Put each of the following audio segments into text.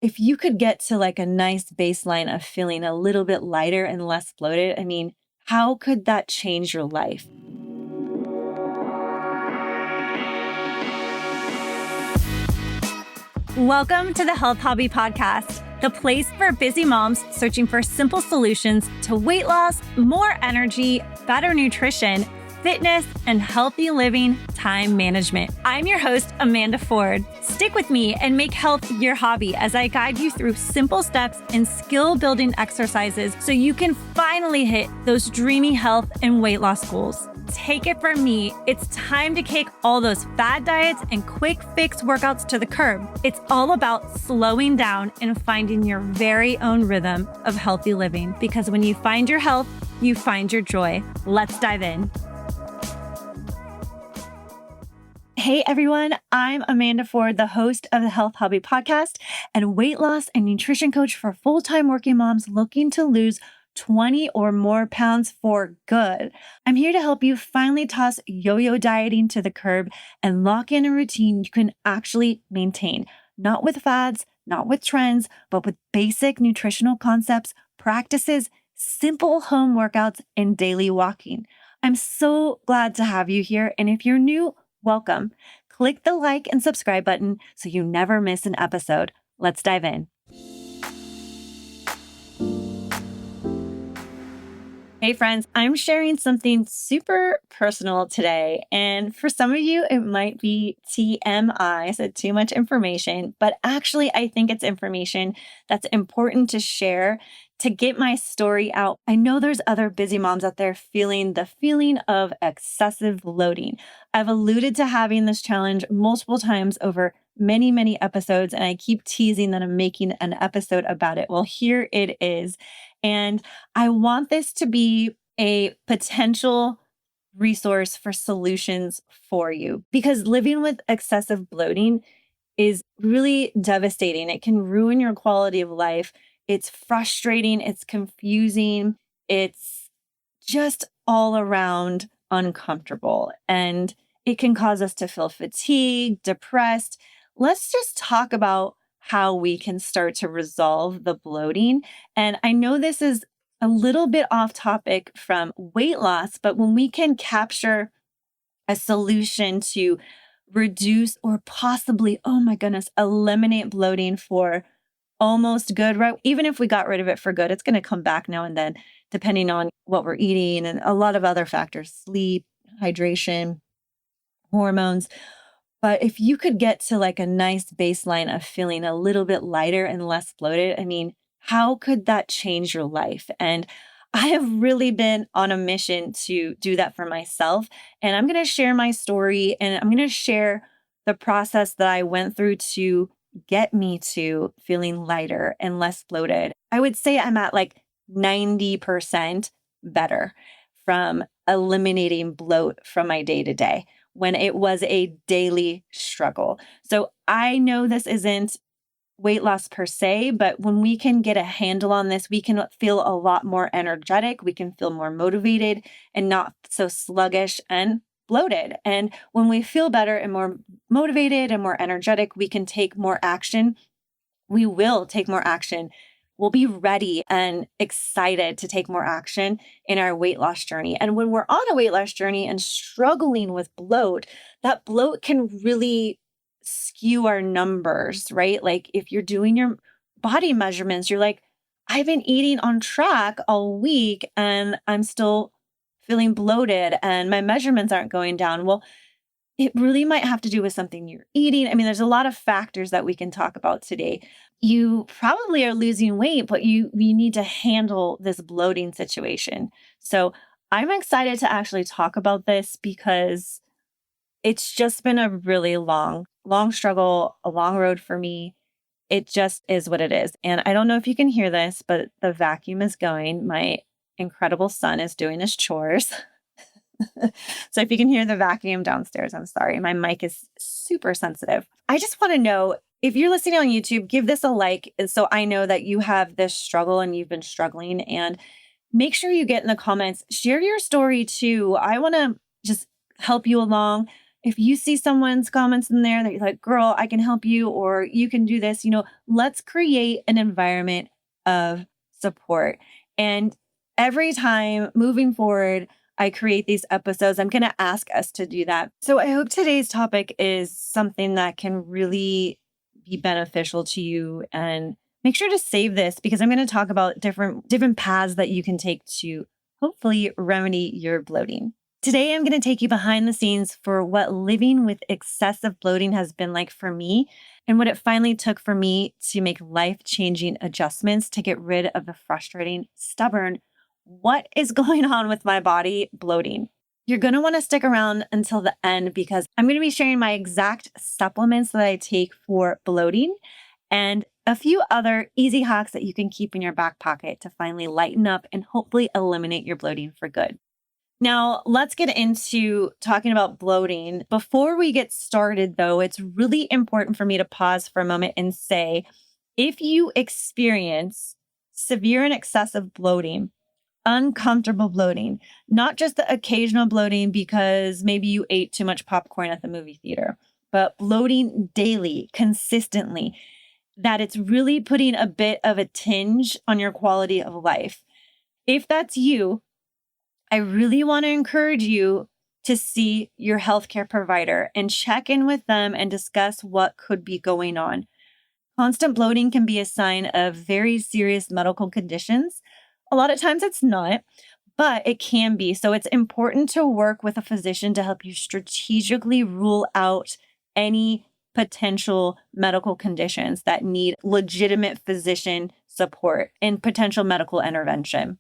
If you could get to like a nice baseline of feeling a little bit lighter and less bloated, I mean, how could that change your life? Welcome to the Health Hobby Podcast, the place for busy moms searching for simple solutions to weight loss, more energy, better nutrition, fitness, and healthy living time management. I'm your host, Amanda Ford. Stick with me and make health your hobby as I guide you through simple steps and skill-building exercises so you can finally hit those dreamy health and weight loss goals. Take it from me, it's time to kick all those fad diets and quick fix workouts to the curb. It's all about slowing down and finding your very own rhythm of healthy living. Because when you find your health, you find your joy. Let's dive in. Hey everyone, I'm Amanda Ford, the host of the Health Hobby Podcast and weight loss and nutrition coach for full-time working moms looking to lose 20 or more pounds for good. I'm here to help you finally toss yo-yo dieting to the curb and lock in a routine you can actually maintain, not with fads, not with trends, but with basic nutritional concepts, practices, simple home workouts, and daily walking. I'm so glad to have you here. And if you're new, welcome. Click the like and subscribe button so you never miss an episode. Let's dive in. Hey friends, I'm sharing something super personal today. And for some of you, it might be TMI, so too much information, but actually I think it's information that's important to share to get my story out. I know there's other busy moms out there feeling the feeling of excessive bloating. I've alluded to having this challenge multiple times over many episodes, and I keep teasing that I'm making an episode about it. Well, here it is. And I want this to be a potential resource for solutions for you because living with excessive bloating is really devastating. It can ruin your quality of life. It's frustrating. It's confusing. It's just all around uncomfortable. And it can cause us to feel fatigued, depressed. Let's just talk about how we can start to resolve the bloating. And I know this is a little bit off topic from weight loss, but when we can capture a solution to reduce or possibly, oh my goodness, eliminate bloating for almost good, right? Even if we got rid of it for good, it's going to come back now and then, depending on what we're eating and a lot of other factors, sleep, hydration, hormones. But if you could get to like a nice baseline of feeling a little bit lighter and less bloated, I mean, how could that change your life? And I have really been on a mission to do that for myself. And I'm going to share my story and I'm going to share the process that I went through to get me to feeling lighter and less bloated. I would say I'm at like 90% better from eliminating bloat from my day to day when it was a daily struggle. So I know this isn't weight loss per se, but when we can get a handle on this, we can feel a lot more energetic. We can feel more motivated and not so sluggish and bloated. And when we feel better and more motivated and more energetic, we can take more action. We will take more action. We'll be ready and excited to take more action in our weight loss journey. And when we're on a weight loss journey and struggling with bloat, that bloat can really skew our numbers, right? Like if you're doing your body measurements, you're like, I've been eating on track all week and I'm still feeling bloated and my measurements aren't going down. Well, it really might have to do with something you're eating. I mean, there's a lot of factors that we can talk about today. You probably are losing weight, but you need to handle this bloating situation. So I'm excited to actually talk about this because it's just been a really long struggle, a long road for me. It just is what it is. And I don't know if you can hear this, but the vacuum is going. My incredible son is doing his chores. So if you can hear the vacuum downstairs, I'm sorry. My mic is super sensitive. I just want to know if you're listening on YouTube, give this a like so I know that you have this struggle and you've been struggling. And make sure you get in the comments, share your story too. I want to just help you along. if you see someone's comments in there that you're like, girl, I can help you, or you can do this, let's create an environment of support. And every time moving forward, I create these episodes, I'm going to ask us to do that. So I hope today's topic is something that can really be beneficial to you, and make sure to save this because I'm going to talk about different paths that you can take to hopefully remedy your bloating. Today, I'm going to take you behind the scenes for what living with excessive bloating has been like for me and what it finally took for me to make life-changing adjustments to get rid of the frustrating, stubborn, what is going on with my body bloating. You're going to want to stick around until the end because I'm going to be sharing my exact supplements that I take for bloating and a few other easy hacks that you can keep in your back pocket to finally lighten up and hopefully eliminate your bloating for good. Now, let's get into talking about bloating. Before we get started, though, it's really important for me to pause for a moment and say, if you experience severe and excessive bloating, uncomfortable bloating, not just the occasional bloating because maybe you ate too much popcorn at the movie theater, but bloating daily, consistently, that it's really putting a bit of a tinge on your quality of life. If that's you, I really want to encourage you to see your healthcare provider and check in with them and discuss what could be going on. Constant bloating can be a sign of very serious medical conditions. A lot of times it's not, but it can be. So it's important to work with a physician to help you strategically rule out any potential medical conditions that need legitimate physician support and potential medical intervention.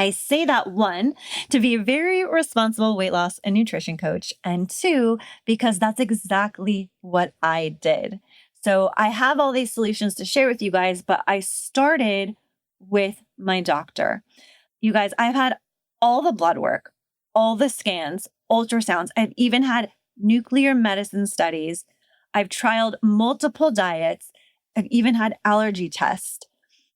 I say that, one, to be a very responsible weight loss and nutrition coach, and two, because that's exactly what I did. So I have all these solutions to share with you guys, but I started with my doctor. You guys, I've had all the blood work, all the scans, ultrasounds. I've even had nuclear medicine studies. I've trialed multiple diets. I've even had allergy tests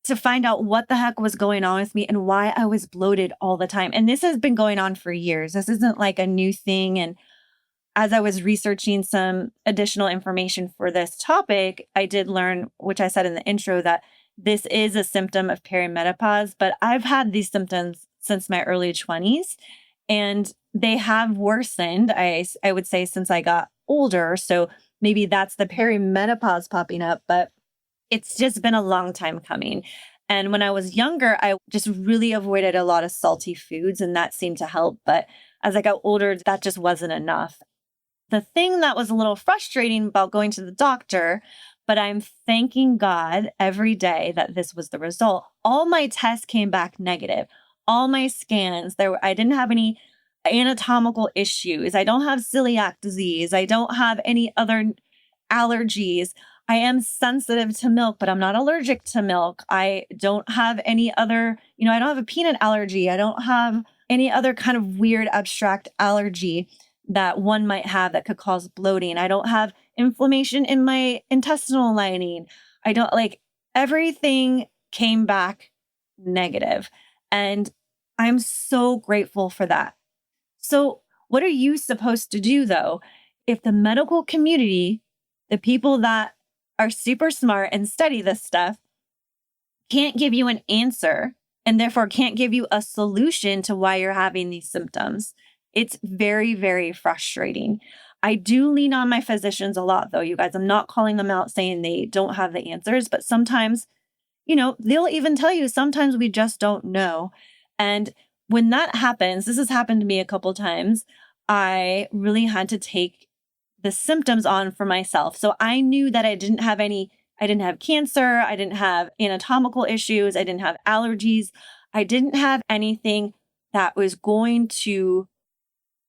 to find out what the heck was going on with me and why I was bloated all the time. And this has been going on for years. This isn't like a new thing. And as I was researching some additional information for this topic, I did learn, which I said in the intro, that this is a symptom of perimenopause, but I've had these symptoms since my early 20s and they have worsened, I would say, since I got older. So maybe that's the perimenopause popping up, but it's just been a long time coming. And when I was younger, I just really avoided a lot of salty foods, and that seemed to help. But as I got older, that just wasn't enough. The thing that was a little frustrating about going to the doctor, but I'm thanking God every day that this was the result. All my tests came back negative. All my scans, I didn't have any anatomical issues. I don't have celiac disease. I don't have any other allergies. I am sensitive to milk, but I'm not allergic to milk. I don't have any other, I don't have a peanut allergy. I don't have any other kind of weird abstract allergy that one might have that could cause bloating. I don't have inflammation in my intestinal lining. I don't everything came back negative. And I'm so grateful for that. So, what are you supposed to do though? If the medical community, the people that are super smart and study this stuff, can't give you an answer and therefore can't give you a solution to why you're having these symptoms, it's very, very frustrating. I do lean on my physicians a lot, though, you guys. I'm not calling them out saying they don't have the answers, but sometimes, they'll even tell you sometimes we just don't know. And when that happens, this has happened to me a couple times, I really had to take the symptoms on for myself. So I knew that I didn't have cancer. I didn't have anatomical issues. I didn't have allergies. I didn't have anything that was going to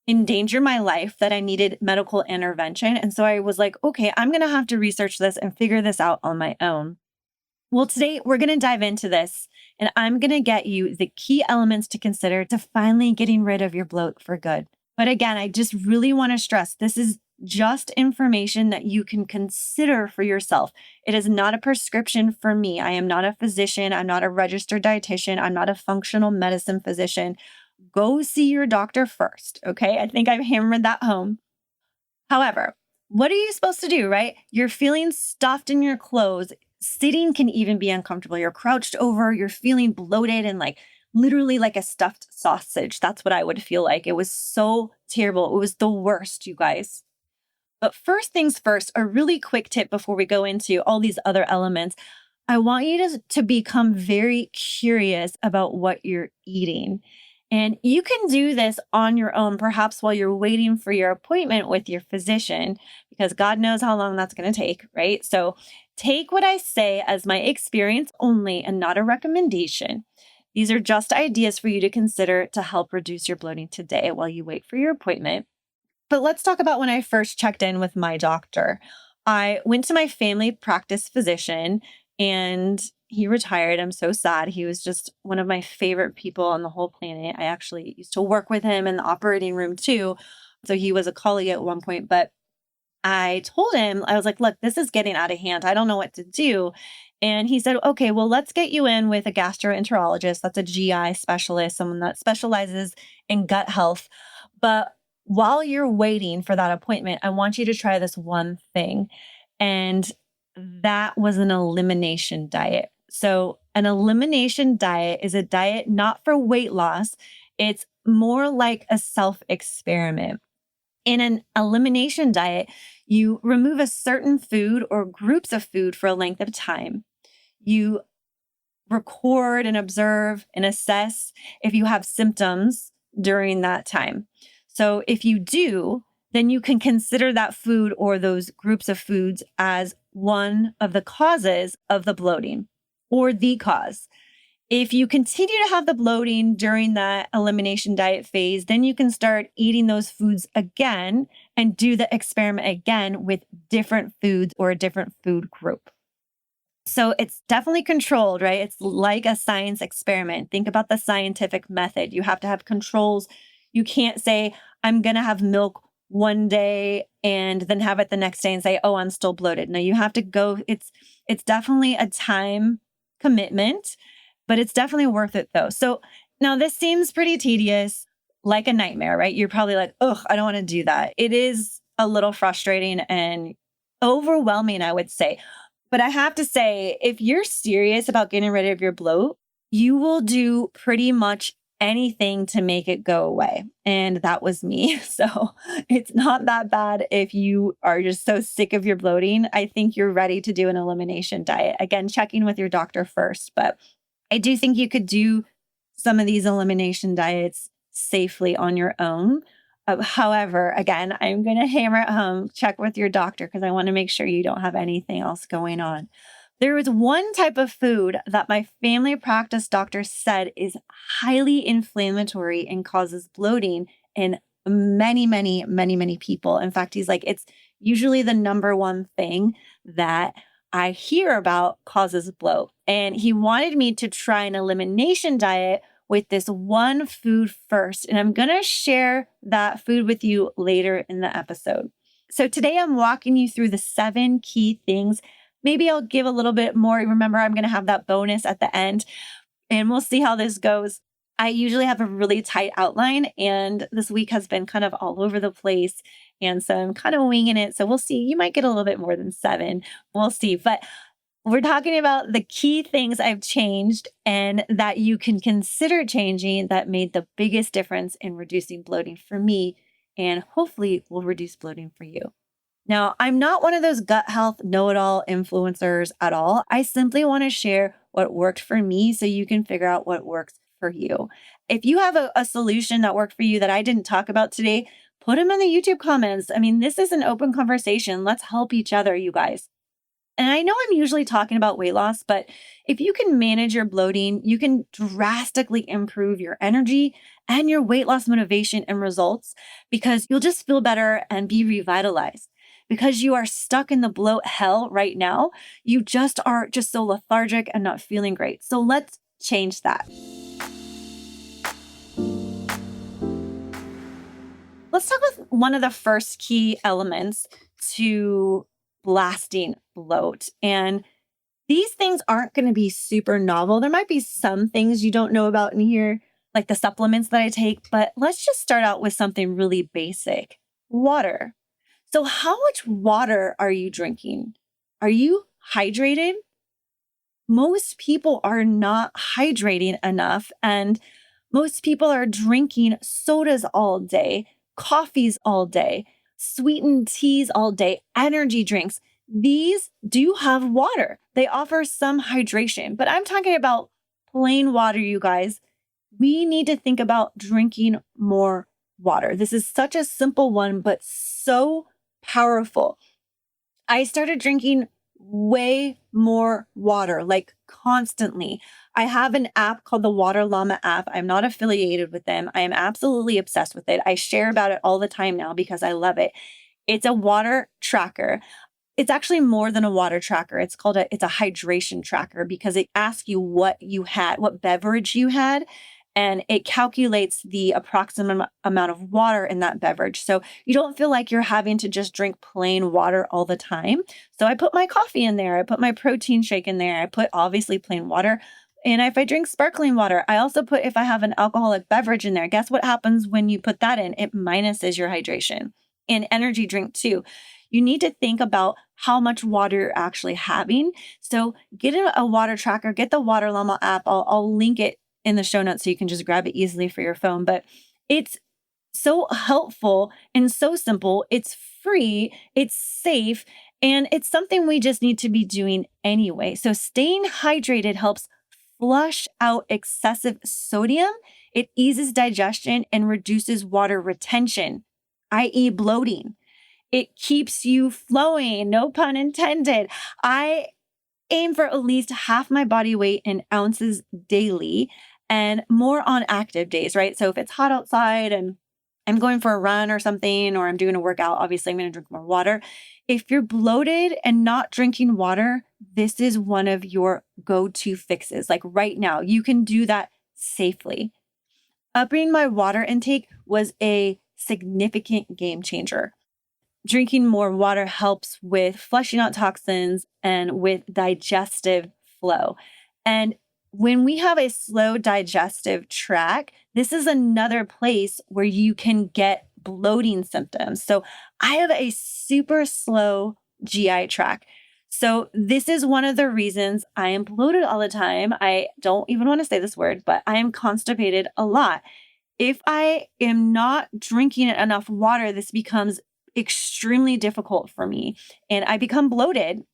endanger my life that I needed medical intervention. And so I was like, okay, I'm going to have to research this and figure this out on my own. Well, today we're going to dive into this and I'm going to get you the key elements to consider to finally getting rid of your bloat for good. But again, I just really want to stress this is just information that you can consider for yourself. It is not a prescription for me. I am not a physician. I'm not a registered dietitian. I'm not a functional medicine physician. Go see your doctor first. Okay. I think I've hammered that home. However, what are you supposed to do, right? You're feeling stuffed in your clothes. Sitting can even be uncomfortable. You're crouched over, you're feeling bloated and like literally like a stuffed sausage. That's what I would feel like. It was so terrible. It was the worst, you guys. But first things first, a really quick tip before we go into all these other elements. I want you to become very curious about what you're eating. And you can do this on your own, perhaps while you're waiting for your appointment with your physician, because God knows how long that's going to take, right? So take what I say as my experience only and not a recommendation. These are just ideas for you to consider to help reduce your bloating today while you wait for your appointment. But let's talk about when I first checked in with my doctor. I went to my family practice physician and he retired. I'm so sad. He was just one of my favorite people on the whole planet. I actually used to work with him in the operating room too. So he was a colleague at one point, but I told him, I was like, look, this is getting out of hand. I don't know what to do. And he said, okay, well, let's get you in with a gastroenterologist. That's a GI specialist, someone that specializes in gut health. But while you're waiting for that appointment, I want you to try this one thing. And that was an elimination diet. So, an elimination diet is a diet not for weight loss, it's more like a self experiment. In an elimination diet, you remove a certain food or groups of food for a length of time. You record and observe and assess if you have symptoms during that time. So if you do, then you can consider that food or those groups of foods as one of the causes of the bloating or the cause. If you continue to have the bloating during that elimination diet phase, then you can start eating those foods again and do the experiment again with different foods or a different food group. So it's definitely controlled, right? It's like a science experiment. Think about the scientific method. You have to have controls. You can't say, I'm going to have milk one day and then have it the next day and say, oh, I'm still bloated. No, you have to go. It's definitely a time commitment, but it's definitely worth it though. So now this seems pretty tedious, like a nightmare, right? You're probably like, ugh, I don't want to do that. It is a little frustrating and overwhelming, I would say. But I have to say, if you're serious about getting rid of your bloat, you will do pretty much anything to make it go away. And that was me. So it's not that bad if you are just so sick of your bloating. I think you're ready to do an elimination diet. Again, checking with your doctor first. But I do think you could do some of these elimination diets safely on your own. However, again, I'm going to hammer it home, check with your doctor because I want to make sure you don't have anything else going on. There was one type of food that my family practice doctor said is highly inflammatory and causes bloating in many people. In fact, he's like, it's usually the number one thing that I hear about causes bloat. And he wanted me to try an elimination diet with this one food first. And I'm going to share that food with you later in the episode. So today I'm walking you through the 7 key things. Maybe I'll give a little bit more. Remember, I'm going to have that bonus at the end and we'll see how this goes. I usually have a really tight outline and this week has been kind of all over the place. And so I'm kind of winging it. So we'll see. You might get a little bit more than 7. We'll see. But we're talking about the key things I've changed and that you can consider changing that made the biggest difference in reducing bloating for me and hopefully will reduce bloating for you. Now, I'm not one of those gut health know-it-all influencers at all. I simply want to share what worked for me so you can figure out what works for you. If you have a solution that worked for you that I didn't talk about today, put them in the YouTube comments. I mean, this is an open conversation. Let's help each other, you guys. And I know I'm usually talking about weight loss, but if you can manage your bloating, you can drastically improve your energy and your weight loss motivation and results because you'll just feel better and be revitalized. Because you are stuck in the bloat hell right now, you just are just so lethargic and not feeling great. So let's change that. Let's talk with one of the first key elements to blasting bloat. And these things aren't going to be super novel. There might be some things you don't know about in here, like the supplements that I take, but let's just start out with something really basic. Water. So, how much water are you drinking? Are you hydrated? Most people are not hydrating enough, and most people are drinking sodas all day, coffees all day, sweetened teas all day, energy drinks. These do have water. They offer some hydration, but I'm talking about plain water, you guys. We need to think about drinking more water. This is such a simple one, but so powerful. I started drinking way more water, like constantly. I have an app called the Water Llama app. I'm not affiliated with them. I am absolutely obsessed with it. I share about it all the time now because I love it. It's a water tracker. It's actually more than a water tracker. It's a hydration tracker because it asks you what you had, what beverage you had, and it calculates the approximate amount of water in that beverage. So you don't feel like you're having to just drink plain water all the time. So I put my coffee in there, I put my protein shake in there, I put obviously plain water. And if I drink sparkling water, I also put if I have an alcoholic beverage in there. Guess what happens when you put that in? It minuses your hydration. And energy drink too. You need to think about how much water you're actually having. So get a water tracker, get the Water Llama app. I'll link it in the show notes so you can just grab it easily for your phone. But it's so helpful and so simple. It's free, it's safe, and it's something we just need to be doing anyway. So staying hydrated helps flush out excessive sodium. It eases digestion and reduces water retention, i.e., bloating. It keeps you flowing, no pun intended. I aim for at least half my body weight in ounces daily and more on active days, right? So if it's hot outside and I'm going for a run or something, or I'm doing a workout, obviously I'm going to drink more water. If you're bloated and not drinking water, this is one of your go to fixes. Like right now, you can do that safely. Upping my water intake was a significant game changer. Drinking more water helps with flushing out toxins and with digestive flow. And when we have a slow digestive tract, this is another place where you can get bloating symptoms. So I have a super slow GI tract. So this is one of the reasons I am bloated all the time. I don't even want to say this word, but I am constipated a lot. If I am not drinking enough water, this becomes extremely difficult for me. And I become bloated.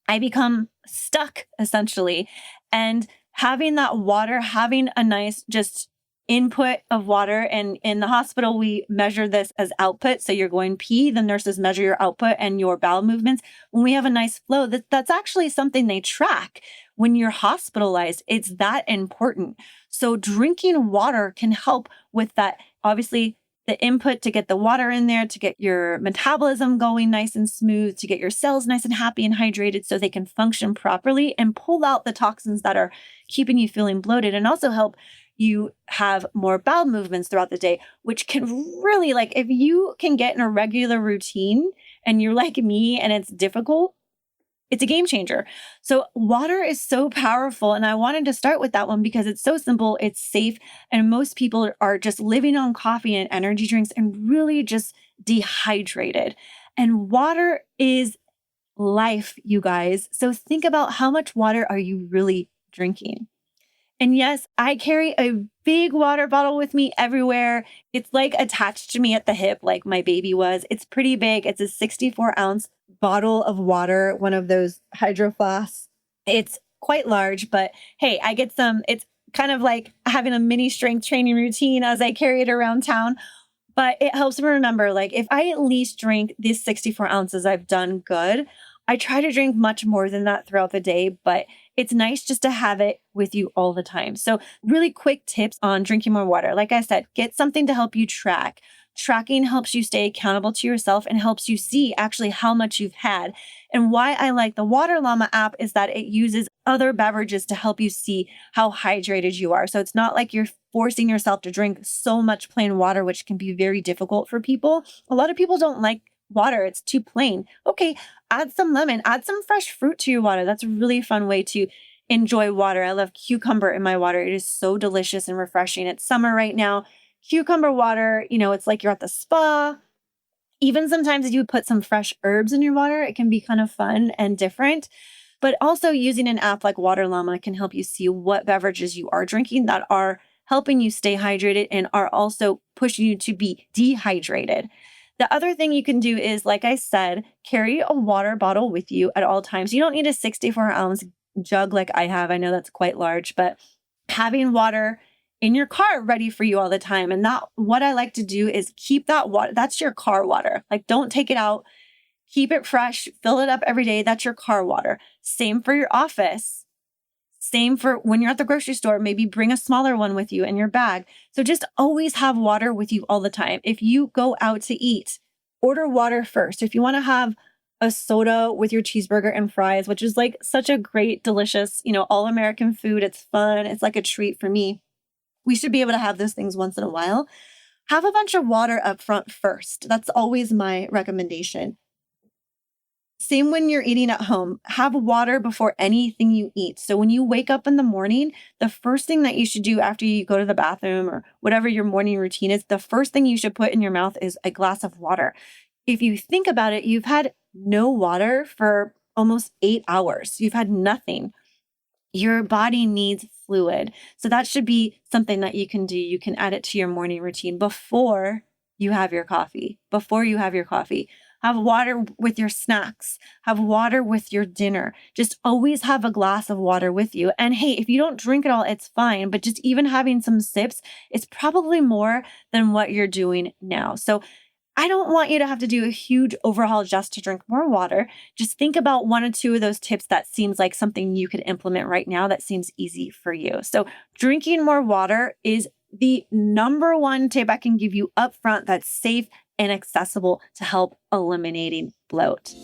I become stuck essentially. And having that water, having a nice just input of water. And in the hospital, we measure this as output. So you're going pee, the nurses measure your output and your bowel movements. When we have a nice flow, that's actually something they track when you're hospitalized. It's that important. So drinking water can help with that. Obviously, the input to get the water in there, to get your metabolism going nice and smooth, to get your cells nice and happy and hydrated so they can function properly and pull out the toxins that are keeping you feeling bloated, and also help you have more bowel movements throughout the day, which can really, like, if you can get in a regular routine and you're like me and it's difficult, it's a game changer. So water is so powerful. And I wanted to start with that one because it's so simple, it's safe, and most people are just living on coffee and energy drinks and really just dehydrated. And water is life, you guys. So think about how much water are you really drinking? And yes, I carry a big water bottle with me everywhere. It's like attached to me at the hip, like my baby was. It's pretty big. It's a 64-ounce bottle of water, one of those hydro flasks. It's quite large, but hey, I get some. It's kind of like having a mini strength training routine as I carry it around town. But it helps me remember, like, if I at least drink these 64 ounces, I've done good. I try to drink much more than that throughout the day, but it's nice just to have it with you all the time. So, really quick tips on drinking more water. Like I said, get something to help you track. Tracking helps you stay accountable to yourself and helps you see actually how much you've had. And why I like the Water Llama app is that it uses other beverages to help you see how hydrated you are. So it's not like you're forcing yourself to drink so much plain water, which can be very difficult for people. A lot of people don't like water, it's too plain. Okay, add some lemon, add some fresh fruit to your water. That's a really fun way to enjoy water. I love cucumber in my water. It is so delicious and refreshing. It's summer right now. Cucumber water, it's like you're at the spa. Even sometimes if you put some fresh herbs in your water, it can be kind of fun and different. But also using an app like Water Llama can help you see what beverages you are drinking that are helping you stay hydrated and are also pushing you to be dehydrated. The other thing you can do is, like I said, carry a water bottle with you at all times. You don't need a 64-ounce jug like I have. I know that's quite large, but having water in your car ready for you all the time. And that what I like to do is keep that water. That's your car water. Like don't take it out. Keep it fresh, fill it up every day. That's your car water. Same for your office. Same for when you're at the grocery store, maybe bring a smaller one with you in your bag. So just always have water with you all the time. If you go out to eat, order water first. If you want to have a soda with your cheeseburger and fries, which is like such a great, delicious, all American food. It's fun. It's like a treat for me. We should be able to have those things once in a while. Have a bunch of water up front first. That's always my recommendation. Same when you're eating at home. Have water before anything you eat. So when you wake up in the morning, the first thing that you should do after you go to the bathroom or whatever your morning routine is, the first thing you should put in your mouth is a glass of water. If you think about it, you've had no water for almost 8 hours. You've had nothing. Your body needs fluid. So that should be something that you can do. You can add it to your morning routine before you have your coffee. Before you have your coffee. Have water with your snacks. Have water with your dinner. Just always have a glass of water with you. And hey, if you don't drink it all, it's fine. But just even having some sips is probably more than what you're doing now. So I don't want you to have to do a huge overhaul just to drink more water. Just think about one or two of those tips that seems like something you could implement right now that seems easy for you. So drinking more water is the number one tip I can give you up front that's safe and accessible to help eliminating bloat.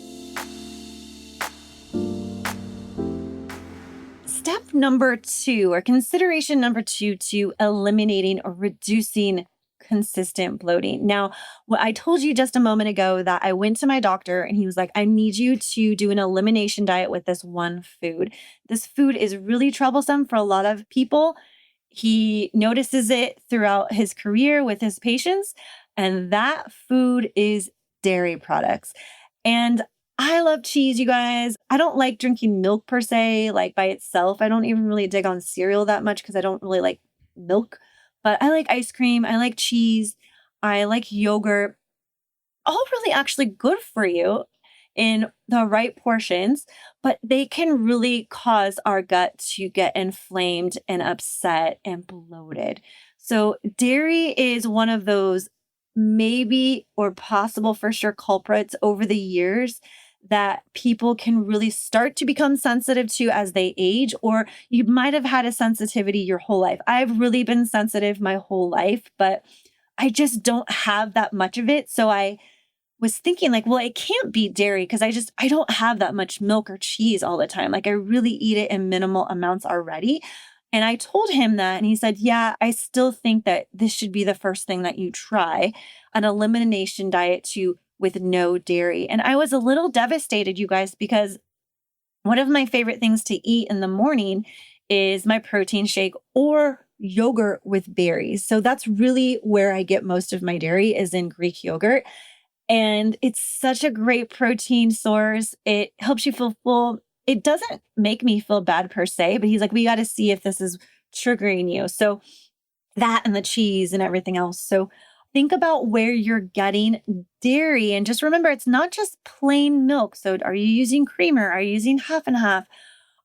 Step number 2, or consideration number 2 to eliminating or reducing consistent bloating. Now, what I told you just a moment ago that I went to my doctor and he was like, I need you to do an elimination diet with this one food. This food is really troublesome for a lot of people. He notices it throughout his career with his patients, and that food is dairy products. And I love cheese, you guys. I don't like drinking milk per se, like by itself. I don't even really dig on cereal that much because I don't really like milk. But I like ice cream. I like cheese. I like yogurt. All really actually good for you in the right portions, but they can really cause our gut to get inflamed and upset and bloated. So, dairy is one of those maybe or possible for sure culprits over the years that people can really start to become sensitive to as they age, or you might have had a sensitivity your whole life. I've really been sensitive my whole life, but I just don't have that much of it. So I was thinking like, well, it can't be dairy because I don't have that much milk or cheese all the time. Like I really eat it in minimal amounts already. And I told him that and he said, yeah, I still think that this should be the first thing that you try, an elimination diet with no dairy. And I was a little devastated, you guys, because one of my favorite things to eat in the morning is my protein shake or yogurt with berries. So that's really where I get most of my dairy is in Greek yogurt. And it's such a great protein source. It helps you feel full. It doesn't make me feel bad per se, but he's like, we got to see if this is triggering you. So that and the cheese and everything else. So think about where you're getting dairy. And just remember, it's not just plain milk. So are you using creamer? Are you using half and half?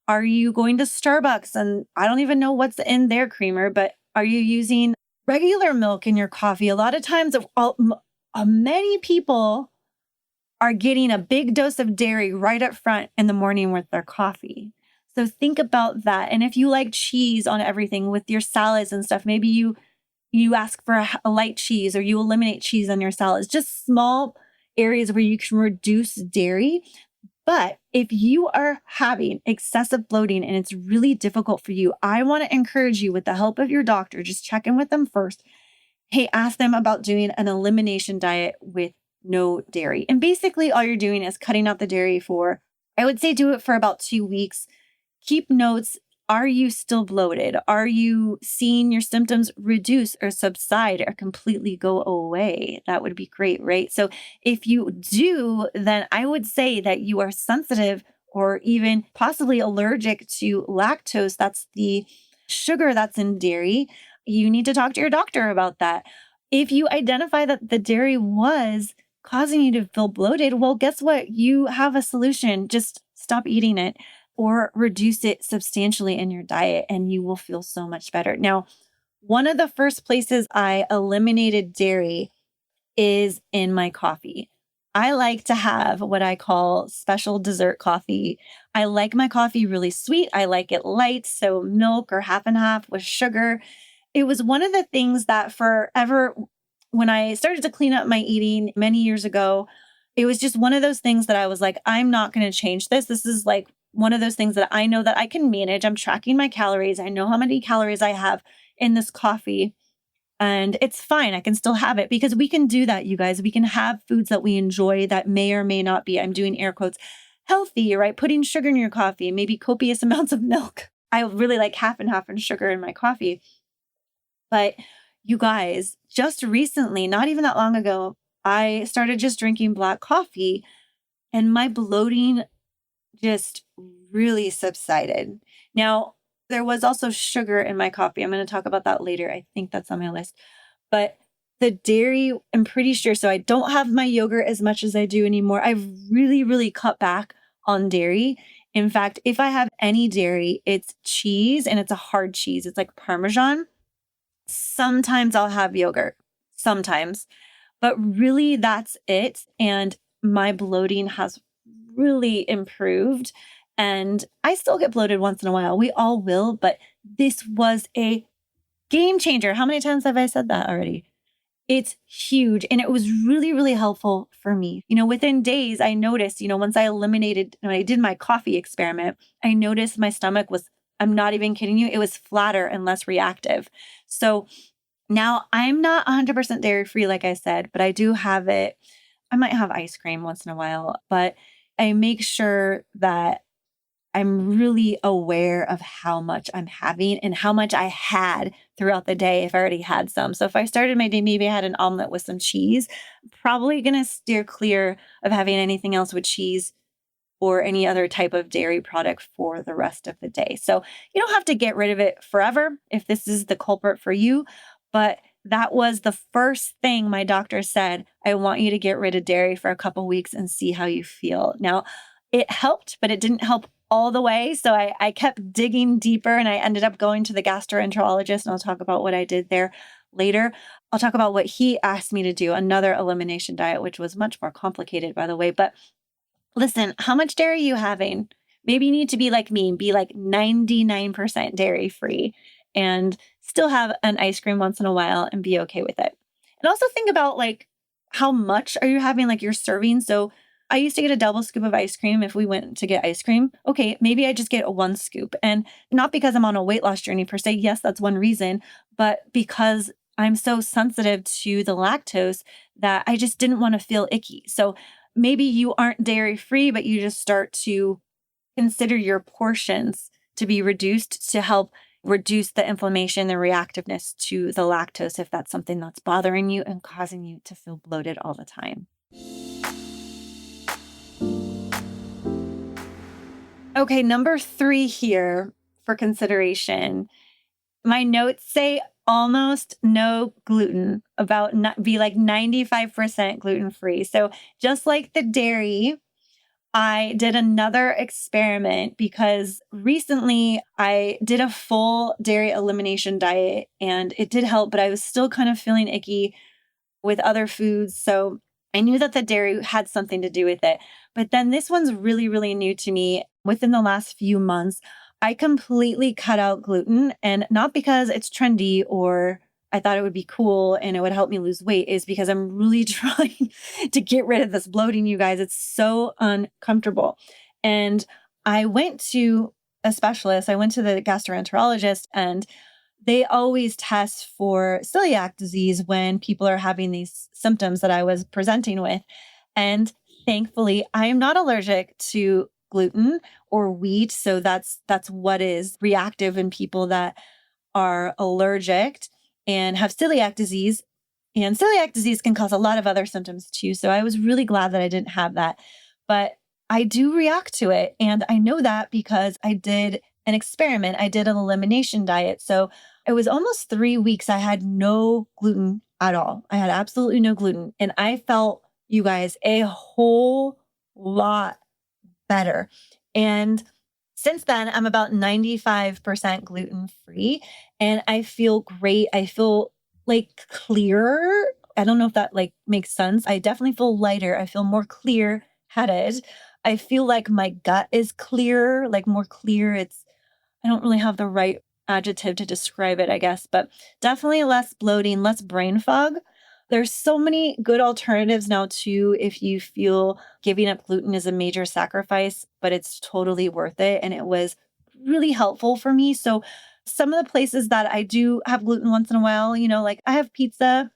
Are you going to Starbucks? And I don't even know what's in their creamer, but are you using regular milk in your coffee? A lot of times, many people are getting a big dose of dairy right up front in the morning with their coffee. So think about that. And if you like cheese on everything with your salads and stuff, maybe you ask for a light cheese or you eliminate cheese on your salads, just small areas where you can reduce dairy. But if you are having excessive bloating and it's really difficult for you, I want to encourage you with the help of your doctor, just check in with them first. Hey, ask them about doing an elimination diet with no dairy. And basically all you're doing is cutting out the dairy for, I would say do it for about 2 weeks. Keep notes, Are you still bloated? Are you seeing your symptoms reduce or subside or completely go away? That would be great, right? So, if you do, then I would say that you are sensitive or even possibly allergic to lactose. That's the sugar that's in dairy. You need to talk to your doctor about that. If you identify that the dairy was causing you to feel bloated, well, guess what? You have a solution. Just stop eating it or reduce it substantially in your diet, and you will feel so much better. Now, one of the first places I eliminated dairy is in my coffee. I like to have what I call special dessert coffee. I like my coffee really sweet. I like it light, so milk or half and half with sugar. It was one of the things that forever, when I started to clean up my eating many years ago, it was just one of those things that I was like, I'm not going to change this. This is like one of those things that I know that I can manage. I'm tracking my calories. I know how many calories I have in this coffee, and it's fine. I can still have it because we can do that, you guys. We can have foods that we enjoy that may or may not be, I'm doing air quotes, healthy, right? Putting sugar in your coffee, maybe copious amounts of milk. I really like half and half and sugar in my coffee. But you guys, just recently, not even that long ago, I started just drinking black coffee and my bloating just really subsided. Now, there was also sugar in my coffee. I'm going to talk about that later. I think that's on my list. But the dairy, I'm pretty sure. So I don't have my yogurt as much as I do anymore. I've really, really cut back on dairy. In fact, if I have any dairy, it's cheese and it's a hard cheese. It's like Parmesan. Sometimes I'll have yogurt, sometimes, but really that's it. And my bloating has really improved. And I still get bloated once in a while. We all will, but this was a game changer. How many times have I said that already? It's huge. And it was really, really helpful for me. Within days, I noticed, once I eliminated, when I did my coffee experiment, I noticed my stomach was, I'm not even kidding you, it was flatter and less reactive. So now I'm not 100% dairy free, like I said, but I do have it. I might have ice cream once in a while, but I make sure that I'm really aware of how much I'm having and how much I had throughout the day if I already had some. So if I started my day, maybe I had an omelet with some cheese, probably going to steer clear of having anything else with cheese or any other type of dairy product for the rest of the day. So you don't have to get rid of it forever if this is the culprit for you. But that was the first thing my doctor said. I want you to get rid of dairy for a couple weeks and see how you feel. Now, it helped, but it didn't help all the way. So I kept digging deeper and I ended up going to the gastroenterologist, and I'll talk about what I did there later. I'll talk about what he asked me to do, another elimination diet, which was much more complicated, by the way. But listen, how much dairy are you having? Maybe you need to be like me and be like 99% dairy free and still have an ice cream once in a while and be okay with it. And also think about like how much are you having, like your serving. So I used to get a double scoop of ice cream if we went to get ice cream. Okay, maybe I just get a one scoop. And not because I'm on a weight loss journey per se. Yes, that's one reason, but because I'm so sensitive to the lactose that I just didn't want to feel icky. So maybe you aren't dairy free, but you just start to consider your portions to be reduced to help reduce the inflammation and reactiveness to the lactose if that's something that's bothering you and causing you to feel bloated all the time. Okay, number 3 here for consideration. My notes say almost no gluten, about not be like 95% gluten free. So just like the dairy, I did another experiment because recently I did a full dairy elimination diet and it did help, but I was still kind of feeling icky with other foods. So I knew that the dairy had something to do with it. But then this one's really, really new to me. Within the last few months, I completely cut out gluten, and not because it's trendy or I thought it would be cool and it would help me lose weight, is because I'm really trying to get rid of this bloating, you guys. It's so uncomfortable. And I went to a specialist, I went to the gastroenterologist, and they always test for celiac disease when people are having these symptoms that I was presenting with. And thankfully, I am not allergic to gluten or wheat. So that's what is reactive in people that are allergic and have celiac disease. And celiac disease can cause a lot of other symptoms too. So I was really glad that I didn't have that. But I do react to it. And I know that because I did an experiment. I did an elimination diet. So it was almost 3 weeks. I had no gluten at all. I had absolutely no gluten. And I felt, you guys, a whole lot better. And since then, I'm about 95% gluten free and I feel great. I feel like clearer. I don't know if that like makes sense. I definitely feel lighter. I feel more clear headed. I feel like my gut is clearer, like more clear. I don't really have the right adjective to describe it, I guess, but definitely less bloating, less brain fog. There's so many good alternatives now, too, if you feel giving up gluten is a major sacrifice, but it's totally worth it. And it was really helpful for me. So, some of the places that I do have gluten once in a while, like I have pizza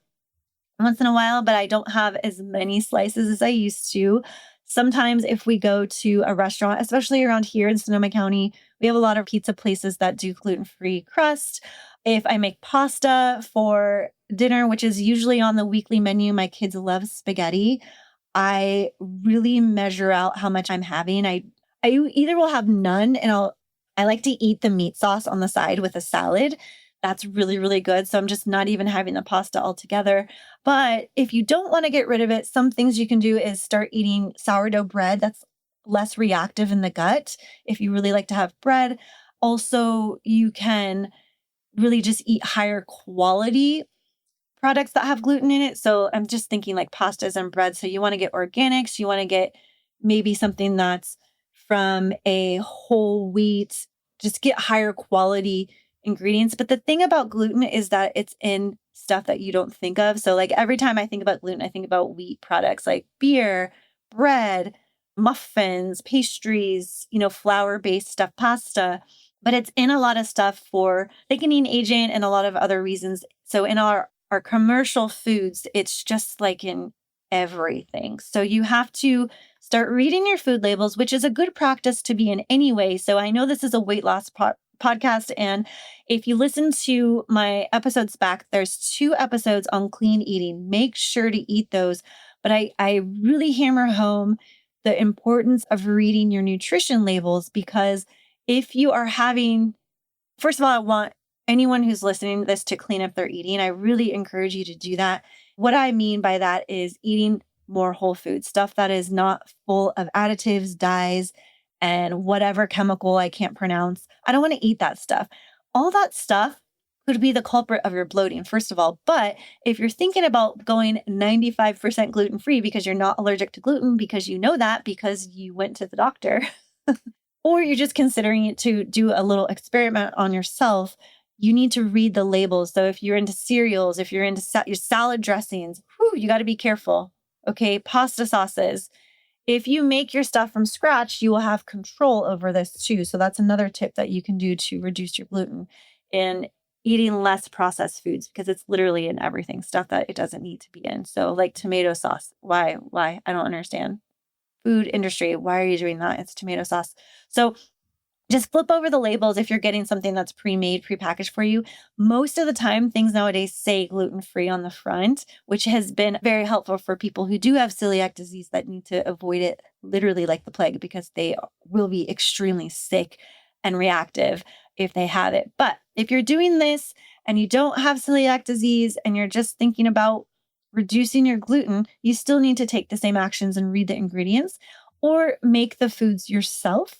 once in a while, but I don't have as many slices as I used to. Sometimes, if we go to a restaurant, especially around here in Sonoma County, we have a lot of pizza places that do gluten free crust. If I make pasta for dinner, which is usually on the weekly menu, my kids love spaghetti. I really measure out how much I'm having. I either will have none and I like to eat the meat sauce on the side with a salad. That's really, really good. So I'm just not even having the pasta altogether. But if you don't want to get rid of it, some things you can do is start eating sourdough bread. That's less reactive in the gut if you really like to have bread. Also, you can really just eat higher quality products that have gluten in it. So I'm just thinking like pastas and bread. So you want to get organics, you want to get maybe something that's from a whole wheat, just get higher quality ingredients. But the thing about gluten is that it's in stuff that you don't think of. So like every time I think about gluten, I think about wheat products like beer, bread, muffins, pastries, flour-based stuff, pasta, but it's in a lot of stuff for thickening agent and a lot of other reasons. So in our commercial foods, it's just like in everything. So you have to start reading your food labels, which is a good practice to be in anyway. So I know this is a weight loss podcast. And if you listen to my episodes back, there's 2 episodes on clean eating. Make sure to eat those. But I really hammer home the importance of reading your nutrition labels because if you are having, first of all, I want anyone who's listening to this to clean up their eating. I really encourage you to do that. What I mean by that is eating more whole food stuff that is not full of additives, dyes, and whatever chemical I can't pronounce. I don't want to eat that stuff. All that stuff could be the culprit of your bloating, first of all. But if you're thinking about going 95% gluten free because you're not allergic to gluten, because you know that because you went to the doctor, or you're just considering it to do a little experiment on yourself, you need to read the labels. So if you're into cereals, if you're into your salad dressings, you got to be careful. Okay, pasta sauces. If you make your stuff from scratch, you will have control over this too. So that's another tip that you can do to reduce your gluten and eating less processed foods because it's literally in everything, stuff that it doesn't need to be in. So like tomato sauce. Why? Why? I don't understand. Food industry, why are you doing that? It's tomato sauce. So just flip over the labels if you're getting something that's pre-made, pre-packaged for you. Most of the time, things nowadays say gluten-free on the front, which has been very helpful for people who do have celiac disease that need to avoid it literally like the plague because they will be extremely sick and reactive if they have it. But if you're doing this and you don't have celiac disease and you're just thinking about reducing your gluten, you still need to take the same actions and read the ingredients or make the foods yourself.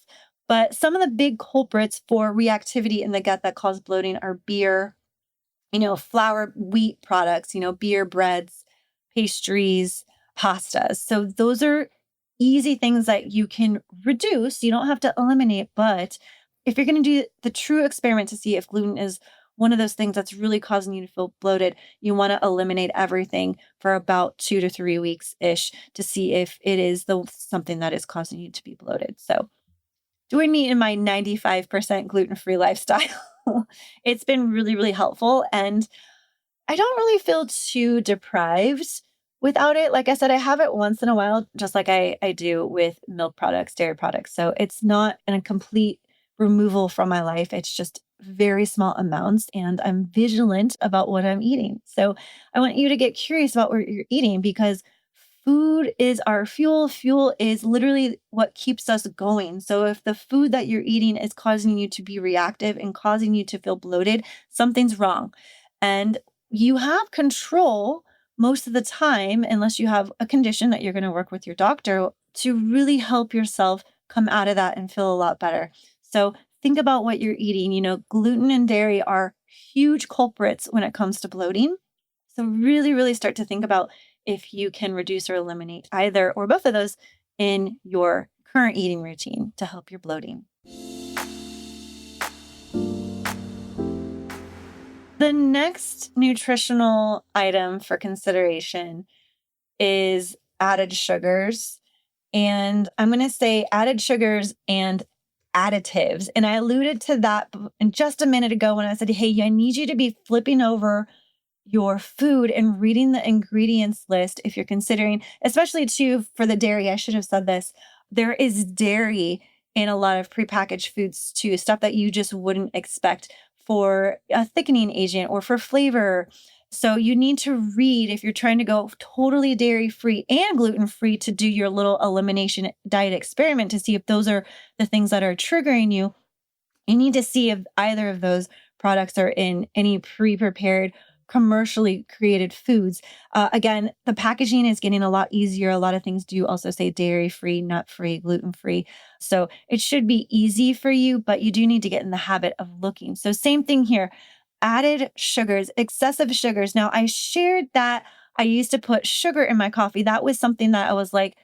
But some of the big culprits for reactivity in the gut that cause bloating are beer, flour, wheat products, beer, breads, pastries, pastas. So those are easy things that you can reduce. You don't have to eliminate, but if you're going to do the true experiment to see if gluten is one of those things that's really causing you to feel bloated, you want to eliminate everything for about 2 to 3 weeks-ish to see if it is something that is causing you to be bloated. So join me in my 95% gluten-free lifestyle. It's been really, really helpful. And I don't really feel too deprived Without it, like I said, I have it once in a while, just like I do with milk products, dairy products. So it's not a complete removal from my life. It's just very small amounts, and I'm vigilant about what I'm eating. So I want you to get curious about what you're eating because food is our fuel. Fuel is literally what keeps us going. So if the food that you're eating is causing you to be reactive and causing you to feel bloated, something's wrong. And you have control most of the time, unless you have a condition that you're going to work with your doctor to really help yourself come out of that and feel a lot better. So think about what you're eating. Gluten and dairy are huge culprits when it comes to bloating. So really, really start to think about if you can reduce or eliminate either or both of those in your current eating routine to help your bloating. The next nutritional item for consideration is added sugars. And I'm going to say added sugars and additives. And I alluded to that in just a minute ago when I said, hey, I need you to be flipping over your food and reading the ingredients list if you're considering, especially too for the dairy. I should have said this. There is dairy in a lot of prepackaged foods too, stuff that you just wouldn't expect for a thickening agent or for flavor. So you need to read if you're trying to go totally dairy free and gluten free to do your little elimination diet experiment to see if those are the things that are triggering you. You need to see if either of those products are in any pre-prepared, commercially created foods. Again, the packaging is getting a lot easier. A lot of things do also say dairy free, nut free, gluten free. So it should be easy for you, but you do need to get in the habit of looking. So, same thing here added sugars, excessive sugars. Now, I shared that I used to put sugar in my coffee. That was something that I was like,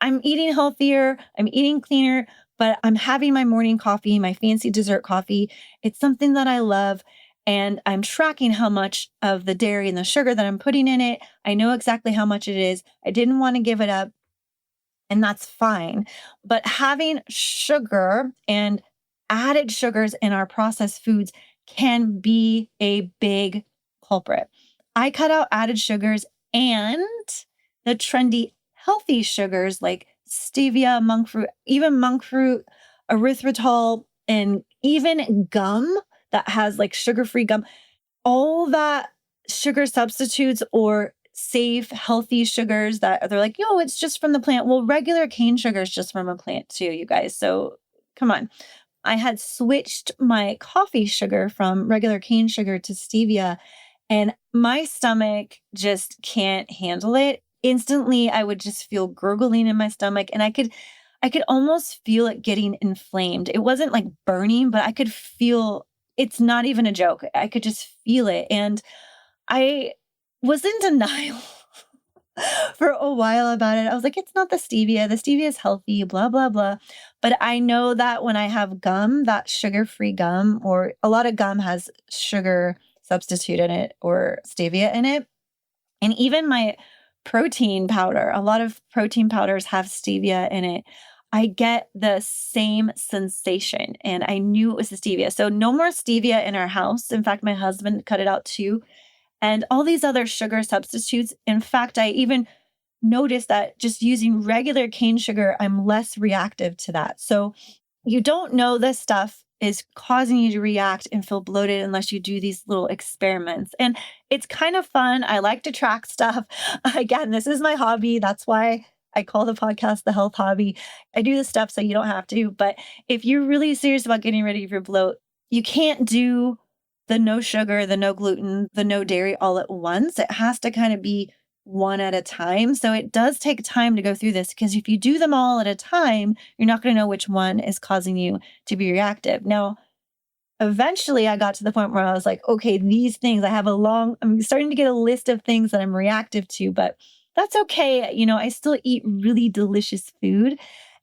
I'm eating healthier, I'm eating cleaner, but I'm having my morning coffee, my fancy dessert coffee. It's something that I love. And I'm tracking how much of the dairy and the sugar that I'm putting in it. I know exactly how much it is. I didn't want to give it up, and that's fine. But having sugar and added sugars in our processed foods can be a big culprit. I cut out added sugars and the trendy healthy sugars like stevia, monk fruit, even monk fruit, erythritol, and even gum that has like sugar free gum all that sugar substitutes or safe, healthy sugars that they're like, yo, it's just from the plant. Well, regular cane sugar is just from a plant too, you guys. So come on. I had switched my coffee sugar from regular cane sugar to stevia, and my stomach just can't handle it. Instantly, I would just feel gurgling in my stomach, and I could almost feel it getting inflamed. It wasn't like burning, but I could feel it's not even a joke. I could just feel it. And I was in denial for a while about it. I was like, it's not the stevia. The stevia is healthy, blah, blah, blah. But I know that when I have gum, that sugar free gum, or a lot of gum has sugar substitute in it or stevia in it. And even my protein powder, a lot of protein powders have stevia in it. I get the same sensation, and I knew it was the stevia. So, no more stevia in our house. In fact, my husband cut it out too. And all these other sugar substitutes. In fact, I even noticed that just using regular cane sugar, I'm less reactive to that. So, you don't know this stuff is causing you to react and feel bloated unless you do these little experiments. And it's kind of fun. I like to track stuff. Again, this is my hobby. That's why I call the podcast the health hobby. I do this stuff so you don't have to. But if you're really serious about getting rid of your bloat, you can't do the no sugar, the no gluten, the no dairy all at once. It has to kind of be one at a time. So it does take time to go through this because if you do them all at a time, you're not going to know which one is causing you to be reactive. Now, eventually I got to the point where I was like, okay, these things, I'm starting to get a list of things that I'm reactive to, but that's okay. I still eat really delicious food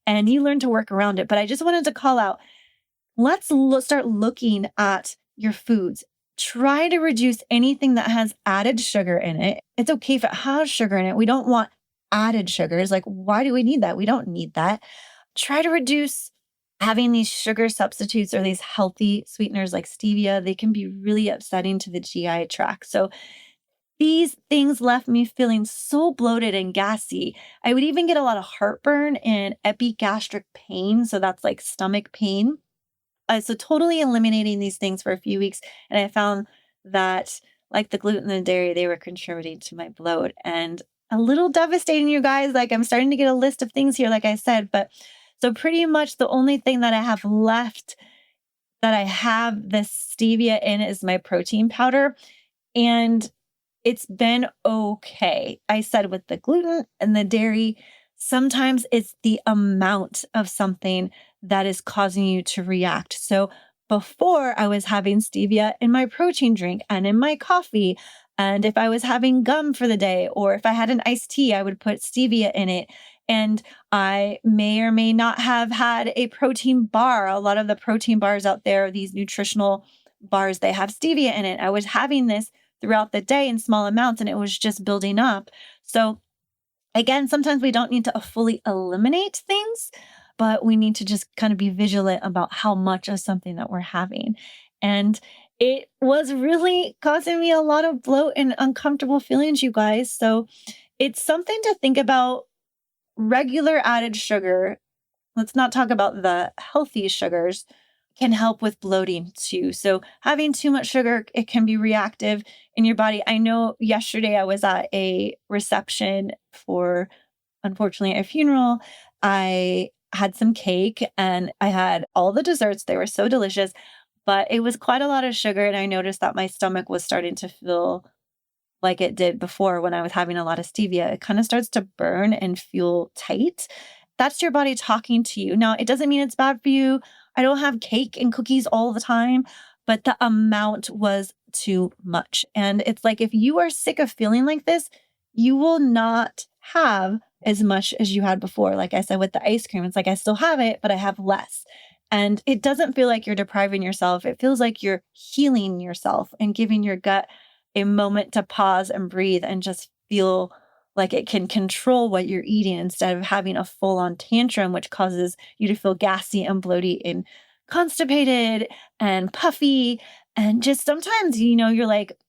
and you learn to work around it. But I just wanted to call out, start looking at your foods. Try to reduce anything that has added sugar in it. It's okay if it has sugar in it. We don't want added sugars. Like, why do we need that? We don't need that. Try to reduce having these sugar substitutes or these healthy sweeteners like stevia. They can be really upsetting to the GI tract. So these things left me feeling so bloated and gassy. I would even get a lot of heartburn and epigastric pain. So that's like stomach pain. So totally eliminating these things for a few weeks. And I found that like the gluten and the dairy, they were contributing to my bloat and a little devastating, you guys. Like I'm starting to get a list of things here, like I said, but so pretty much the only thing that I have left that I have this stevia in is my protein powder. And it's been okay. I said with the gluten and the dairy, sometimes it's the amount of something that is causing you to react. So before I was having stevia in my protein drink and in my coffee. And if I was having gum for the day or if I had an iced tea, I would put stevia in it. And I may or may not have had a protein bar. A lot of the protein bars out there, these nutritional bars, they have stevia in it. I was having this throughout the day in small amounts and it was just building up. So again, sometimes we don't need to fully eliminate things, but we need to just kind of be vigilant about how much of something that we're having. And it was really causing me a lot of bloat and uncomfortable feelings, you guys. So it's something to think about. Regular added sugar, let's not talk about the healthy sugars, can help with bloating too. So having too much sugar, it can be reactive in your body. I know yesterday I was at a reception for, unfortunately, a funeral. I had some cake and I had all the desserts. They were so delicious, but it was quite a lot of sugar. And I noticed that my stomach was starting to feel like it did before when I was having a lot of stevia. It kind of starts to burn and feel tight. That's your body talking to you. Now, it doesn't mean it's bad for you. I don't have cake and cookies all the time, but the amount was too much. And it's like if you are sick of feeling like this, you will not have as much as you had before. Like I said with the ice cream, it's like I still have it, but I have less. And it doesn't feel like you're depriving yourself. It feels like you're healing yourself and giving your gut a moment to pause and breathe and just feel like it can control what you're eating instead of having a full on tantrum, which causes you to feel gassy and bloated and constipated and puffy. And just sometimes, you're like,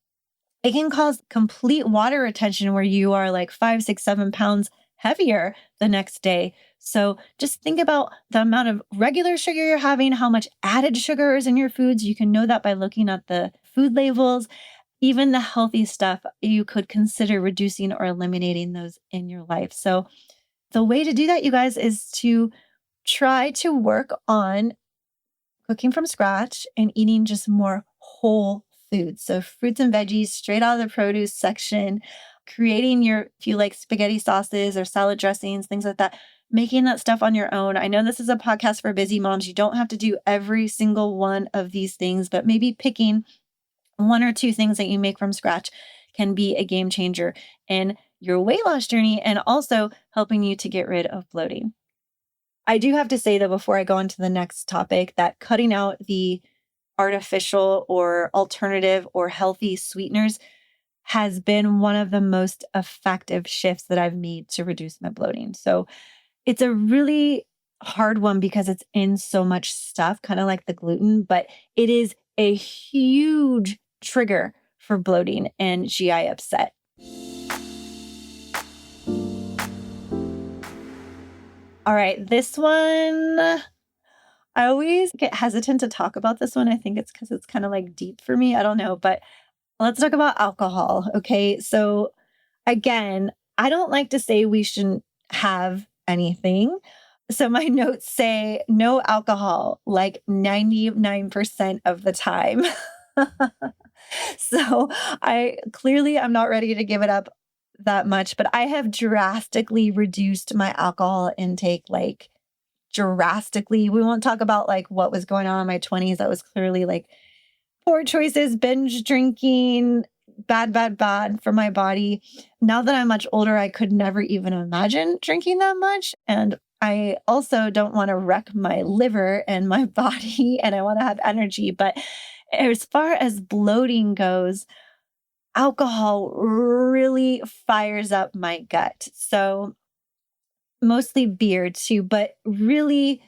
it can cause complete water retention where you are like 5, 6, 7 pounds heavier the next day. So just think about the amount of regular sugar you're having, how much added sugar is in your foods. You can know that by looking at the food labels. Even the healthy stuff, you could consider reducing or eliminating those in your life. So, the way to do that, you guys, is to try to work on cooking from scratch and eating just more whole foods. So, fruits and veggies straight out of the produce section, creating if you like spaghetti sauces or salad dressings, things like that, making that stuff on your own. I know this is a podcast for busy moms. You don't have to do every single one of these things, but maybe picking one or two things that you make from scratch can be a game changer in your weight loss journey and also helping you to get rid of bloating. I do have to say, though, before I go on to the next topic, that cutting out the artificial or alternative or healthy sweeteners has been one of the most effective shifts that I've made to reduce my bloating. So it's a really hard one because it's in so much stuff, kind of like the gluten, but it is a huge trigger for bloating and GI upset. All right, this one, I always get hesitant to talk about this one. I think it's because it's kind of like deep for me. I don't know, but let's talk about alcohol. Okay. So, again, I don't like to say we shouldn't have anything. So, my notes say no alcohol like 99% of the time. So I'm not ready to give it up that much, but I have drastically reduced my alcohol intake, like drastically. We won't talk about like what was going on in my 20s. That was clearly like poor choices, binge drinking, bad, bad, bad for my body. Now that I'm much older, I could never even imagine drinking that much. And I also don't want to wreck my liver and my body, and I want to have energy. But as far as bloating goes, alcohol really fires up my gut. So mostly beer too, but really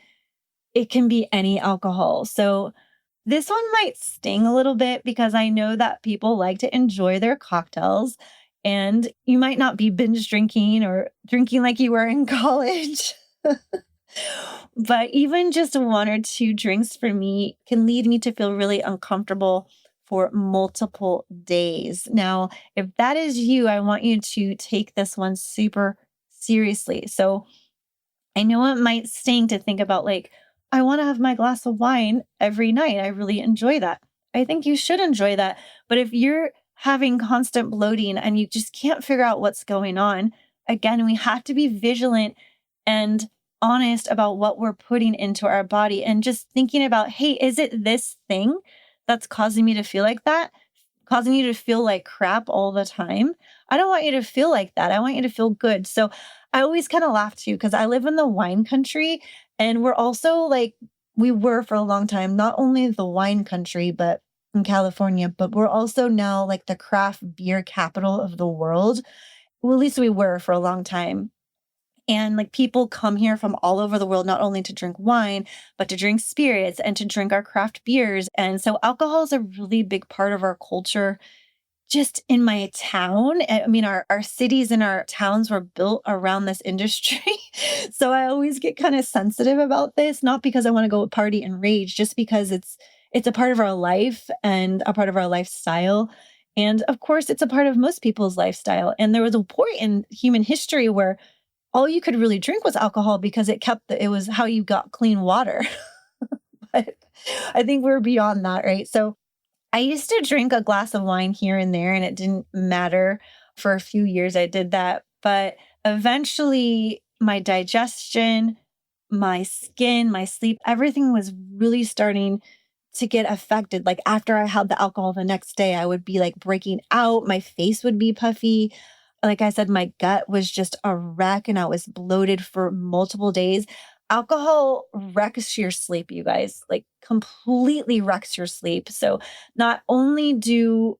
it can be any alcohol. So This one might sting a little bit because I know that people like to enjoy their cocktails, and you might not be binge drinking or drinking like you were in college. But even just one or two drinks for me can lead me to feel really uncomfortable for multiple days. Now, if that is you, I want you to take this one super seriously. So, I know it might sting to think about, like, I want to have my glass of wine every night. I really enjoy that. I think you should enjoy that. But if you're having constant bloating and you just can't figure out what's going on, again, we have to be vigilant and honest about what we're putting into our body and just thinking about, hey, is it this thing that's causing me to feel like that? Causing you to feel like crap all the time. I don't want you to feel like that. I want you to feel good. So I always kind of laugh too because I live in the wine country and we're also like, we were for a long time, not only the wine country, but in California, but we're also now like the craft beer capital of the world. Well, at least we were for a long time. And like people come here from all over the world, not only to drink wine, but to drink spirits and to drink our craft beers. And so alcohol is a really big part of our culture. Just in my town, I mean, our cities and our towns were built around this industry. So I always get kind of sensitive about this, not because I want to go party and rage, just because it's a part of our life and a part of our lifestyle. And of course, it's a part of most people's lifestyle. And there was a point in human history where all you could really drink was alcohol because it was how you got clean water. But I think we're beyond that, right? So I used to drink a glass of wine here and there, and it didn't matter. For a few years, I did that. But eventually, my digestion, my skin, my sleep, everything was really starting to get affected. Like after I had the alcohol the next day, I would be like breaking out. My face would be puffy. Like I said, my gut was just a wreck and I was bloated for multiple days. Alcohol wrecks your sleep, you guys, like completely wrecks your sleep. So, not only do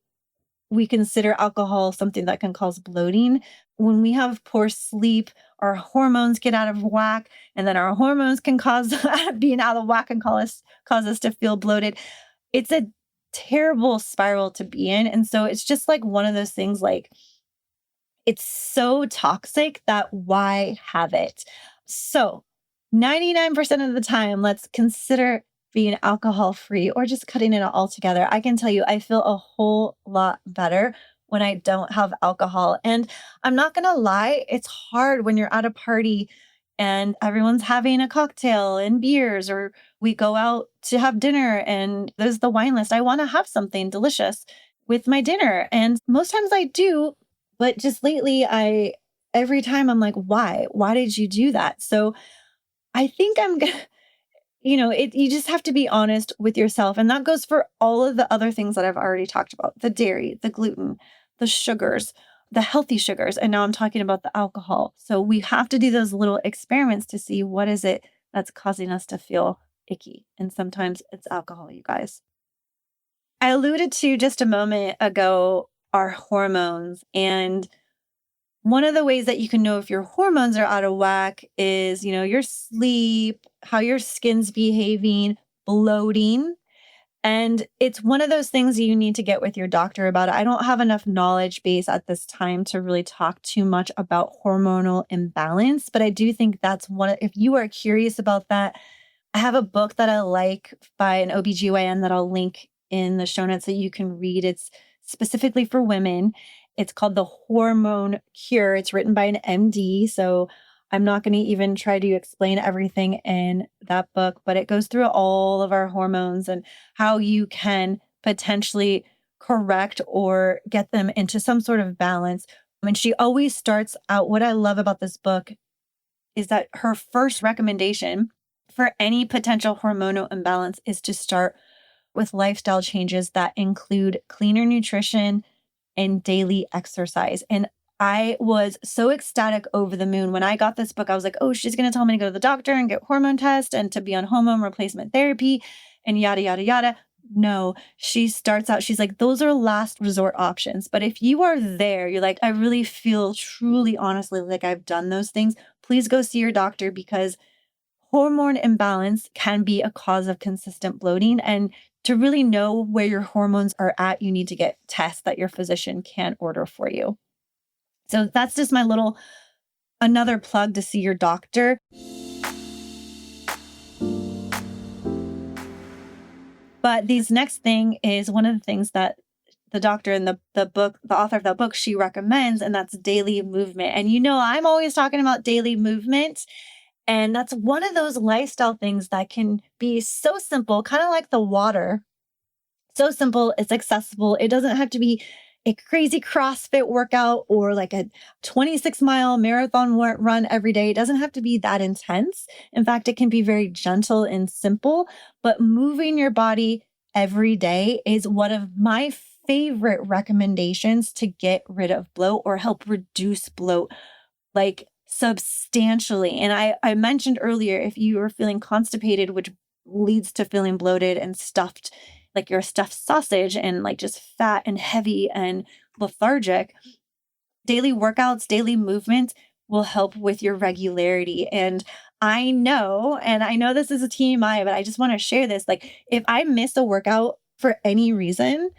we consider alcohol something that can cause bloating, when we have poor sleep, our hormones get out of whack, and then our hormones can cause being out of whack and cause us to feel bloated. It's a terrible spiral to be in. And so it's just like one of those things like it's so toxic that why have it? So, 99% of the time, let's consider being alcohol free or just cutting it out altogether. I can tell you, I feel a whole lot better when I don't have alcohol. And I'm not going to lie, it's hard when you're at a party and everyone's having a cocktail and beers, or we go out to have dinner and there's the wine list. I want to have something delicious with my dinner. And most times I do, but just lately, every time I'm like, why? Why did you do that? So I think I'm gonna, you just have to be honest with yourself. And that goes for all of the other things that I've already talked about: the dairy, the gluten, the sugars, the healthy sugars. And now I'm talking about the alcohol. So we have to do those little experiments to see what is it that's causing us to feel icky. And sometimes it's alcohol, you guys. I alluded to just a moment ago our hormones. And one of the ways that you can know if your hormones are out of whack is, your sleep, how your skin's behaving, bloating. And it's one of those things you need to get with your doctor about it. I don't have enough knowledge base at this time to really talk too much about hormonal imbalance, but I do think that's if you are curious about that, I have a book that I like by an OBGYN that I'll link in the show notes that you can read. It's specifically for women. It's called The Hormone Cure. It's written by an MD. So I'm not going to even try to explain everything in that book, but it goes through all of our hormones and how you can potentially correct or get them into some sort of balance. And she always starts out, what I love about this book is that her first recommendation for any potential hormonal imbalance is to start with lifestyle changes that include cleaner nutrition and daily exercise. And I was so ecstatic over the moon when I got this book. I was like, oh, she's going to tell me to go to the doctor and get hormone test and to be on hormone replacement therapy and yada, yada, yada. No, she starts out, she's like, those are last resort options. But if you are there, you're like, I really feel truly, honestly, like I've done those things, please go see your doctor because hormone imbalance can be a cause of consistent bloating. And To really know where your hormones are at, you need to get tests that your physician can order for you. So that's just my little another plug to see your doctor. But these next thing is one of the things that the doctor in the book, the author of that book, she recommends, and that's daily movement. And I'm always talking about daily movement. And that's one of those lifestyle things that can be so simple, kind of like the water. So simple, it's accessible. It doesn't have to be a crazy CrossFit workout or like a 26-mile marathon run every day. It doesn't have to be that intense. In fact, it can be very gentle and simple, but moving your body every day is one of my favorite recommendations to get rid of bloat or help reduce bloat like substantially. And I mentioned earlier, if you are feeling constipated, which leads to feeling bloated and stuffed, like you're a stuffed sausage and like just fat and heavy and lethargic, daily workouts, daily movement will help with your regularity. And I know this is a TMI, but I just want to share this. Like if I miss a workout for any reason,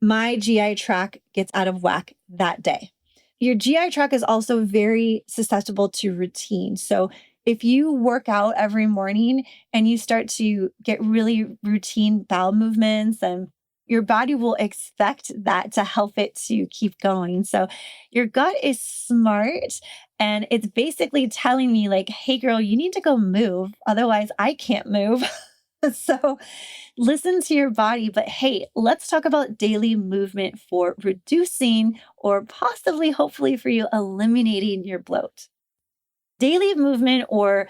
my GI tract gets out of whack that day. Your GI tract is also very susceptible to routine. So if you work out every morning and you start to get really routine bowel movements, and your body will expect that to help it to keep going. So your gut is smart and it's basically telling me like, hey girl, you need to go move. Otherwise I can't move. So listen to your body. But hey, let's talk about daily movement for reducing or possibly, hopefully, for you, eliminating your bloat. Daily movement or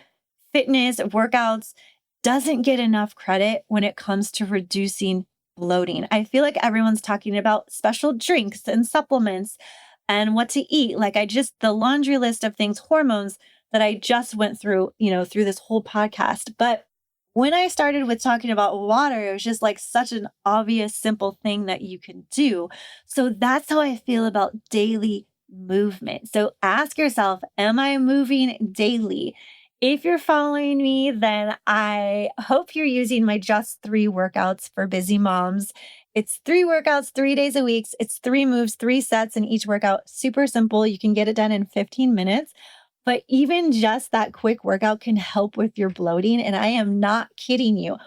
fitness workouts doesn't get enough credit when it comes to reducing bloating. I feel like everyone's talking about special drinks and supplements and what to eat. Like the laundry list of things, hormones that I just went through, through this whole podcast. But when I started with talking about water, it was just like such an obvious, simple thing that you can do. So that's how I feel about daily movement. So ask yourself, am I moving daily? If you're following me, then I hope you're using my just three workouts for busy moms. It's 3 workouts, 3 days a week. It's 3 moves, 3 sets in each workout. Super simple. You can get it done in 15 minutes. But even just that quick workout can help with your bloating. And I am not kidding you.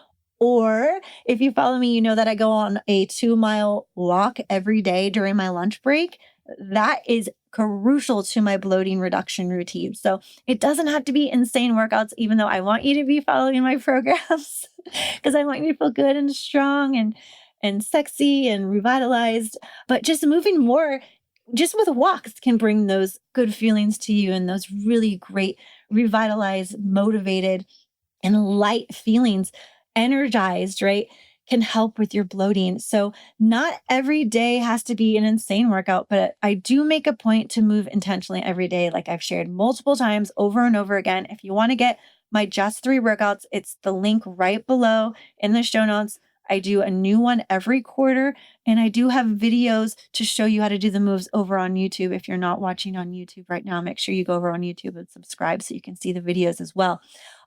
Or if you follow me, you know that I go on a 2-mile walk every day during my lunch break. That is crucial to my bloating reduction routine. So it doesn't have to be insane workouts, even though I want you to be following my programs because I want you to feel good and strong and sexy and revitalized. But just moving more just with walks can bring those good feelings to you and those really great, revitalized, motivated, and light feelings, energized, right? Can help with your bloating. So, not every day has to be an insane workout, but I do make a point to move intentionally every day, like I've shared multiple times over and over again. If you want to get my just three workouts, it's the link right below in the show notes. I do a new one every quarter, and I do have videos to show you how to do the moves over on YouTube. If you're not watching on YouTube right now, make sure you go over on YouTube and subscribe so you can see the videos as well.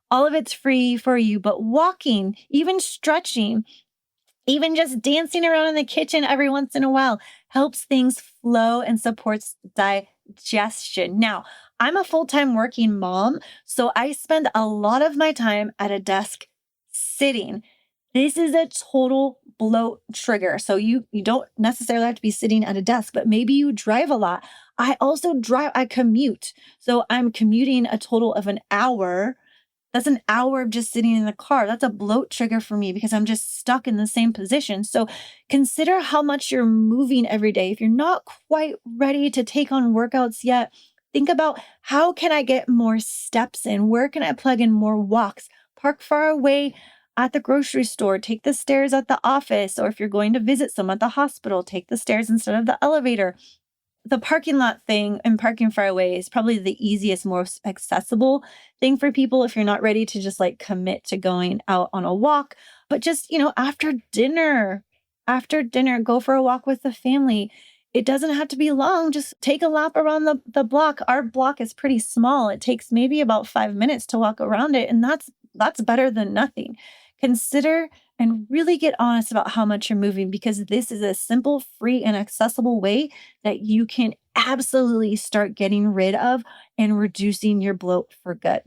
All of it's free for you, but walking, even stretching, even just dancing around in the kitchen every once in a while helps things flow and supports digestion. Now, I'm a full-time working mom, so I spend a lot of my time at a desk sitting. This is a total bloat trigger. So you don't necessarily have to be sitting at a desk, but maybe you drive a lot. I also I commute. So I'm commuting a total of an hour. That's an hour of just sitting in the car. That's a bloat trigger for me because I'm just stuck in the same position. So consider how much you're moving every day. If you're not quite ready to take on workouts yet, think about how can I get more steps in? Where can I plug in more walks? Park far away at the grocery store, take the stairs at the office, or if you're going to visit someone at the hospital, take the stairs instead of the elevator. The parking lot thing and parking far away is probably the easiest, most accessible thing for people if you're not ready to just like commit to going out on a walk. But just, after dinner, go for a walk with the family. It doesn't have to be long. Just take a lap around the block. Our block is pretty small. It takes maybe about 5 minutes to walk around it. And that's better than nothing. consider and really get honest about how much you're moving because this is a simple, free, and accessible way that you can absolutely start getting rid of and reducing your bloat for good.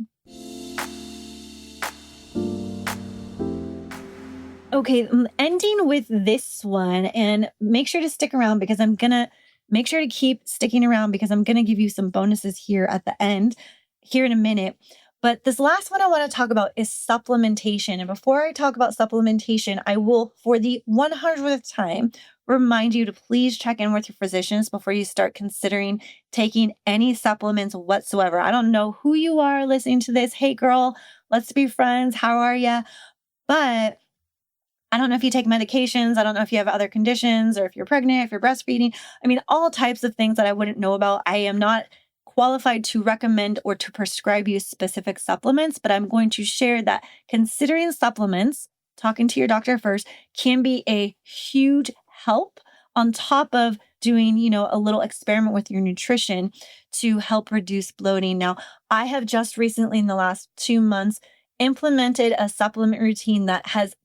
Okay, ending with this one, and make sure to stick around because I'm gonna make sure to keep sticking around because I'm gonna give you some bonuses here at the end, here in a minute. But this last one I want to talk about is supplementation. And before I talk about supplementation, I will, for the 100th time, remind you to please check in with your physicians before you start considering taking any supplements whatsoever. I don't know who you are listening to this. Hey, girl, let's be friends. How are you? But I don't know if you take medications. I don't know if you have other conditions or if you're pregnant, if you're breastfeeding. I mean, all types of things that I wouldn't know about. I am not qualified to recommend or to prescribe you specific supplements, but I'm going to share that considering supplements, talking to your doctor first, can be a huge help on top of doing, a little experiment with your nutrition to help reduce bloating. Now, I have just recently in the last 2 months implemented a supplement routine that has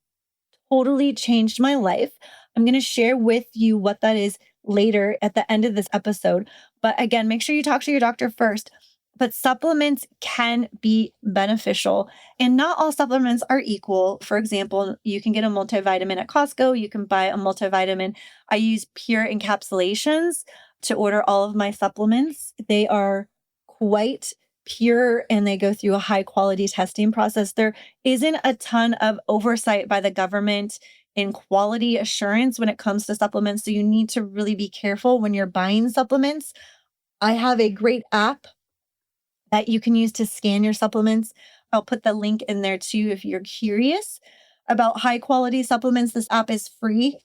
totally changed my life. I'm going to share with you what that is later at the end of this episode. But again, make sure you talk to your doctor first. But supplements can be beneficial, and not all supplements are equal. For example, you can get a multivitamin at Costco, you can buy a multivitamin. I use pure encapsulations to order all of my supplements. They are quite pure and they go through a high quality testing process. There isn't a ton of oversight by the government in quality assurance when it comes to supplements. So you need to really be careful when you're buying supplements. I have a great app that you can use to scan your supplements. I'll put the link in there too if you're curious about high quality supplements. This app is free.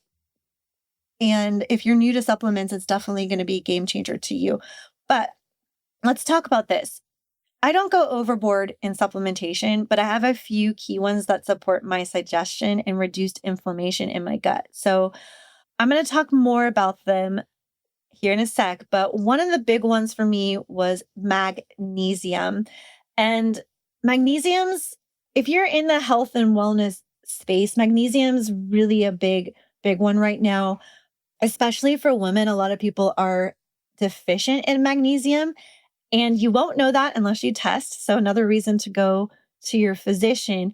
And if you're new to supplements, it's definitely going to be a game changer to you. But let's talk about this. I don't go overboard in supplementation, but I have a few key ones that support my digestion and reduced inflammation in my gut. So I'm going to talk more about them here in a sec. But one of the big ones for me was magnesium. And magnesium's, if you're in the health and wellness space, magnesium's really a big one right now, especially for women. A lot of people are deficient in magnesium. And you won't know that unless you test. So, another reason to go to your physician.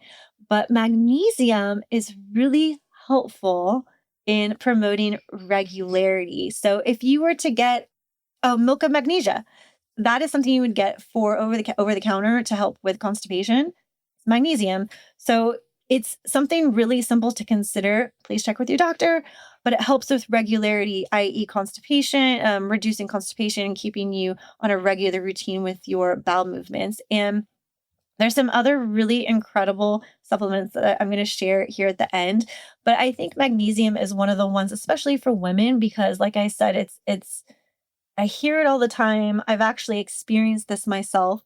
But magnesium is really helpful in promoting regularity. So, if you were to get milk of magnesia, that is something you would get for over the counter to help with constipation. Magnesium. So it's something really simple to consider. Please check with your doctor, but it helps with regularity, i.e., constipation, reducing constipation and keeping you on a regular routine with your bowel movements. And there's some other really incredible supplements that I'm going to share here at the end. But I think magnesium is one of the ones, especially for women, because like I said, it's I hear it all the time. I've actually experienced this myself,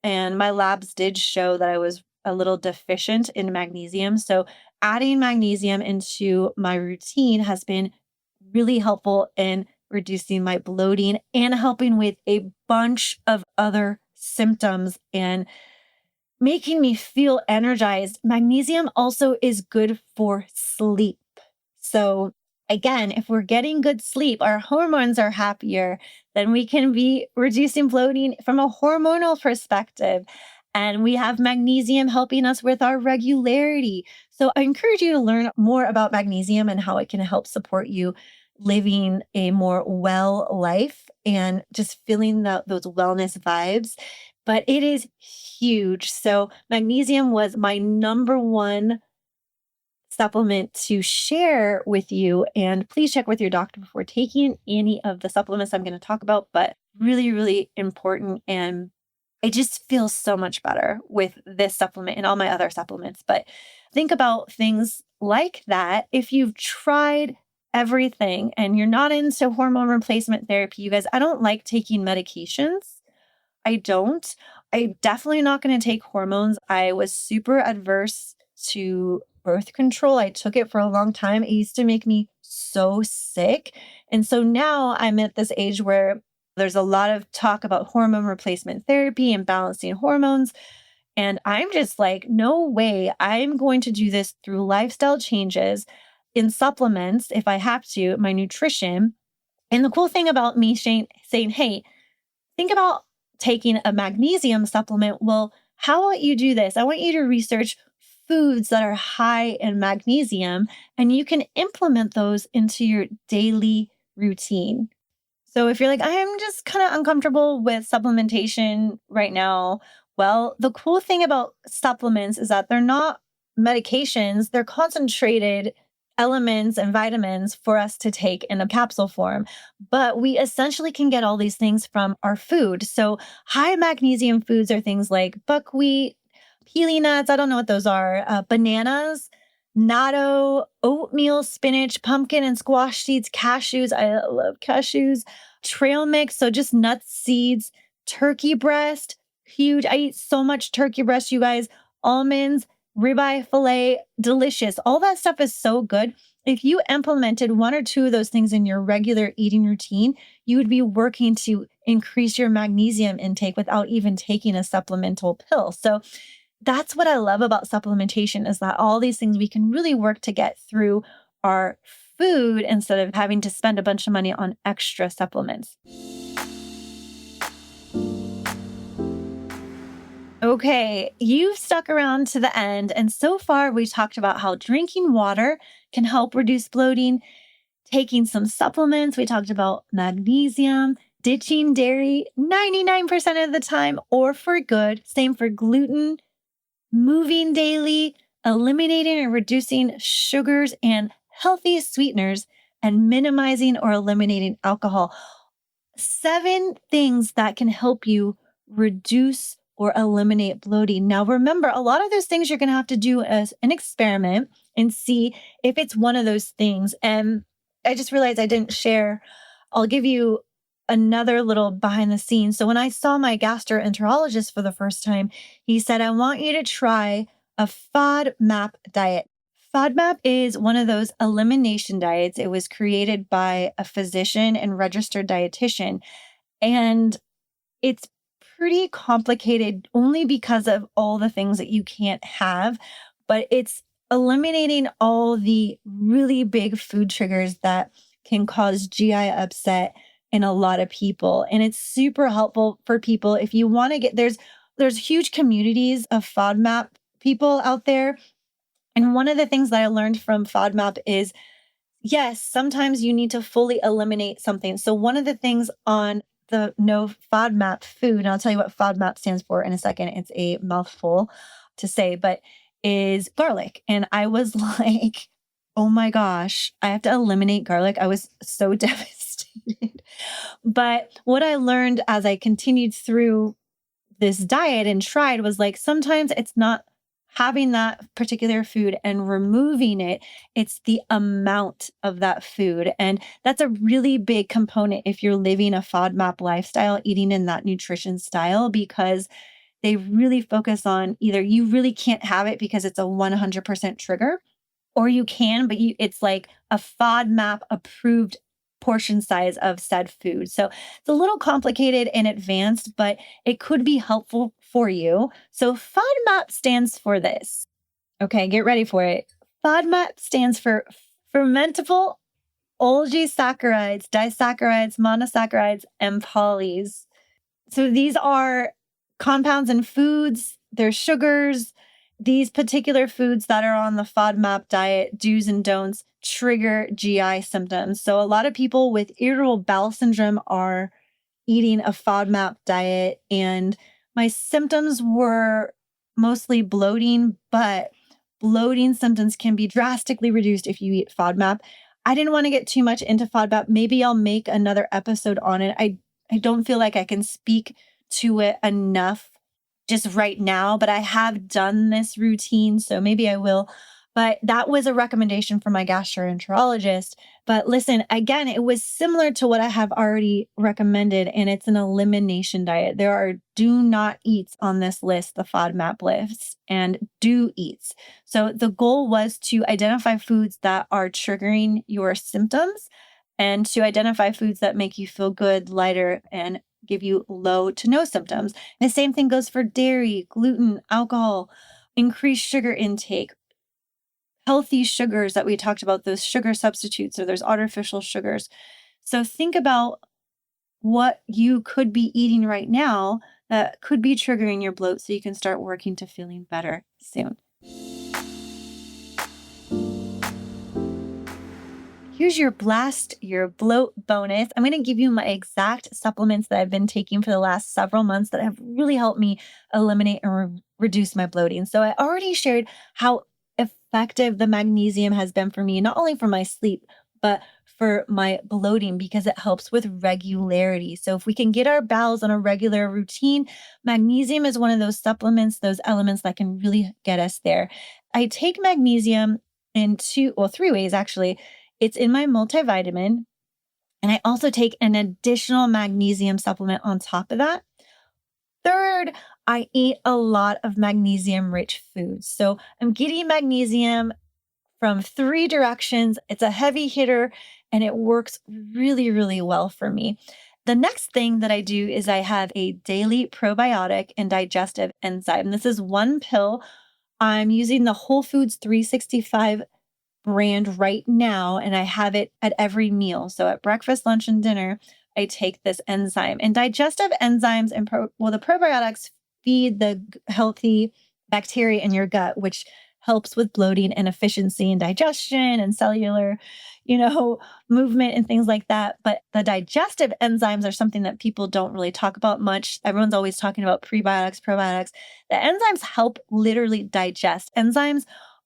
and my labs did show that I was a little deficient in magnesium. So, adding magnesium into my routine has been really helpful in reducing my bloating and helping with a bunch of other symptoms and making me feel energized. Magnesium also is good for sleep. So, again, if we're getting good sleep, our hormones are happier, then we can be reducing bloating from a hormonal perspective. And we have magnesium helping us with our regularity. So, I encourage you to learn more about magnesium and how it can help support you living a more well life and just feeling those wellness vibes. But it is huge. So, magnesium was my number one supplement to share with you. And please check with your doctor before taking any of the supplements I'm going to talk about, but really, really important. And I just feel so much better with this supplement and all my other supplements. But think about things like that. If you've tried everything and you're not into hormone replacement therapy, you guys, I don't like taking medications. I don't. I'm definitely not going to take hormones. I was super adverse to birth control. I took it for a long time. It used to make me so sick. And so now I'm at this age where there's a lot of talk about hormone replacement therapy and balancing hormones. And I'm just like, no way. I'm going to do this through lifestyle changes in supplements if I have to, my nutrition. And the cool thing about me saying, hey, think about taking a magnesium supplement. Well, how about you do this? I want you to research foods that are high in magnesium, and you can implement those into your daily routine. So if you're like, I am just kind of uncomfortable with supplementation right now, well, the cool thing about supplements is that they're not medications, they're concentrated elements and vitamins for us to take in a capsule form. But we essentially can get all these things from our food. So high magnesium foods are things like buckwheat, pili nuts, I don't know what those are, bananas, natto, oatmeal, spinach, pumpkin and squash seeds, cashews. I love cashews, trail mix. So just nuts, seeds, turkey breast, huge. I eat so much turkey breast, you guys. Almonds, ribeye filet, delicious. All that stuff is so good. If you implemented one or two of those things in your regular eating routine, you would be working to increase your magnesium intake without even taking a supplemental pill. So that's what I love about supplementation is that all these things we can really work to get through our food instead of having to spend a bunch of money on extra supplements. Okay, you've stuck around to the end. And so far, we talked about how drinking water can help reduce bloating, taking some supplements. We talked about magnesium, ditching dairy 99% of the time or for good. Same for gluten, moving daily, eliminating and reducing sugars and healthy sweeteners, and minimizing or eliminating alcohol. 7 things that can help you reduce or eliminate bloating. Now, remember, a lot of those things you're going to have to do as an experiment and see if it's one of those things. And I just realized I didn't share. I'll give you another little behind the scenes. So, when I saw my gastroenterologist for the first time, he said, I want you to try a FODMAP diet. FODMAP is one of those elimination diets. It was created by a physician and registered dietitian. And it's pretty complicated only because of all the things that you can't have, but it's eliminating all the really big food triggers that can cause GI upset in a lot of people. And it's super helpful for people if you want to get there's huge communities of FODMAP people out there. And one of the things that I learned from FODMAP is yes, sometimes you need to fully eliminate something. So one of the things on the no FODMAP food, and I'll tell you what FODMAP stands for in a second. It's a mouthful to say, but is garlic. And I was like, oh my gosh, I have to eliminate garlic. I was so devastated. But what I learned as I continued through this diet and tried was like sometimes it's not having that particular food and removing it, it's the amount of that food. And that's a really big component if you're living a FODMAP lifestyle, eating in that nutrition style, because they really focus on either you really can't have it because it's a 100% trigger, or you can, but it's like a FODMAP approved portion size of said food. So it's a little complicated and advanced, but it could be helpful for you. So FODMAP stands for this. Okay, get ready for it. FODMAP stands for fermentable oligosaccharides, disaccharides, monosaccharides, and polys. So these are compounds in foods, they're sugars. These particular foods that are on the FODMAP diet, do's and don'ts, trigger GI symptoms. So a lot of people with irritable bowel syndrome are eating a FODMAP diet, and my symptoms were mostly bloating, but bloating symptoms can be drastically reduced if you eat FODMAP. I didn't want to get too much into FODMAP. Maybe I'll make another episode on it. I don't feel like I can speak to it enough just right now, but I have done this routine, so maybe I will. But that was a recommendation from my gastroenterologist. But listen, again, it was similar to what I have already recommended, and it's an elimination diet. There are do not eats on this list, the FODMAP list, and do eats. So the goal was to identify foods that are triggering your symptoms and to identify foods that make you feel good, lighter, and give you low to no symptoms. The same thing goes for dairy, gluten, alcohol, increased sugar intake, healthy sugars that we talked about, those sugar substitutes or those artificial sugars. So think about what you could be eating right now that could be triggering your bloat so you can start working to feeling better soon. Here's your blast, your bloat bonus. I'm going to give you my exact supplements that I've been taking for the last several months that have really helped me eliminate and reduce my bloating. So I already shared how effective the magnesium has been for me, not only for my sleep, but for my bloating because it helps with regularity. So if we can get our bowels on a regular routine, magnesium is one of those supplements, those elements that can really get us there. I take magnesium in three ways actually. It's in my multivitamin. And I also take an additional magnesium supplement on top of that. Third, I eat a lot of magnesium rich foods. So I'm getting magnesium from three directions. It's a heavy hitter and it works really, really well for me. The next thing that I do is I have a daily probiotic and digestive enzyme. This is one pill. I'm using the Whole Foods 365 brand right now, and I have it at every meal. So at breakfast, lunch, and dinner, I take this enzyme. And digestive enzymes and the probiotics feed the healthy bacteria in your gut, which helps with bloating and efficiency and digestion and cellular, you know, movement and things like that. But the digestive enzymes are something that people don't really talk about much. Everyone's always talking about prebiotics, probiotics. The enzymes help literally digest. Enzymes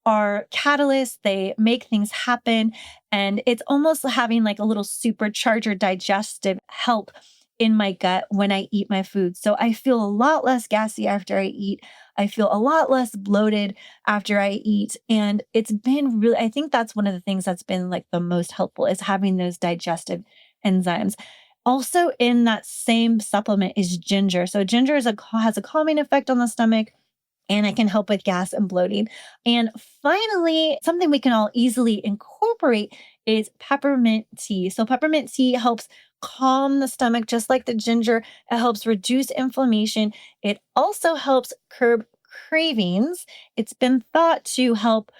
are catalysts, they make things happen. And it's almost having like a little supercharger digestive help in my gut when I eat my food. So I feel a lot less gassy after I eat. I feel a lot less bloated after I eat. And it's been really, I think that's one of the things that's been like the most helpful is having those digestive enzymes. Also in that same supplement is ginger. So ginger has a calming effect on the stomach and it can help with gas and bloating. And finally, something we can all easily incorporate is peppermint tea. So peppermint tea helps calm the stomach just like the ginger. It helps reduce inflammation. It also helps curb cravings. It's been thought to help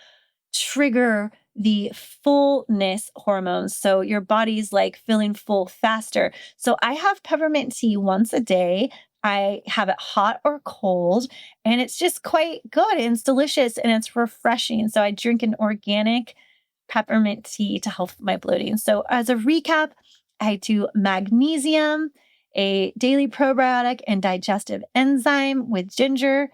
trigger the fullness hormones. So your body's like feeling full faster. So I have peppermint tea once a day. I have it hot or cold, and it's just quite good and it's delicious and it's refreshing. So I drink an organic peppermint tea to help my bloating. So as a recap, I do magnesium, a daily probiotic and digestive enzyme with ginger,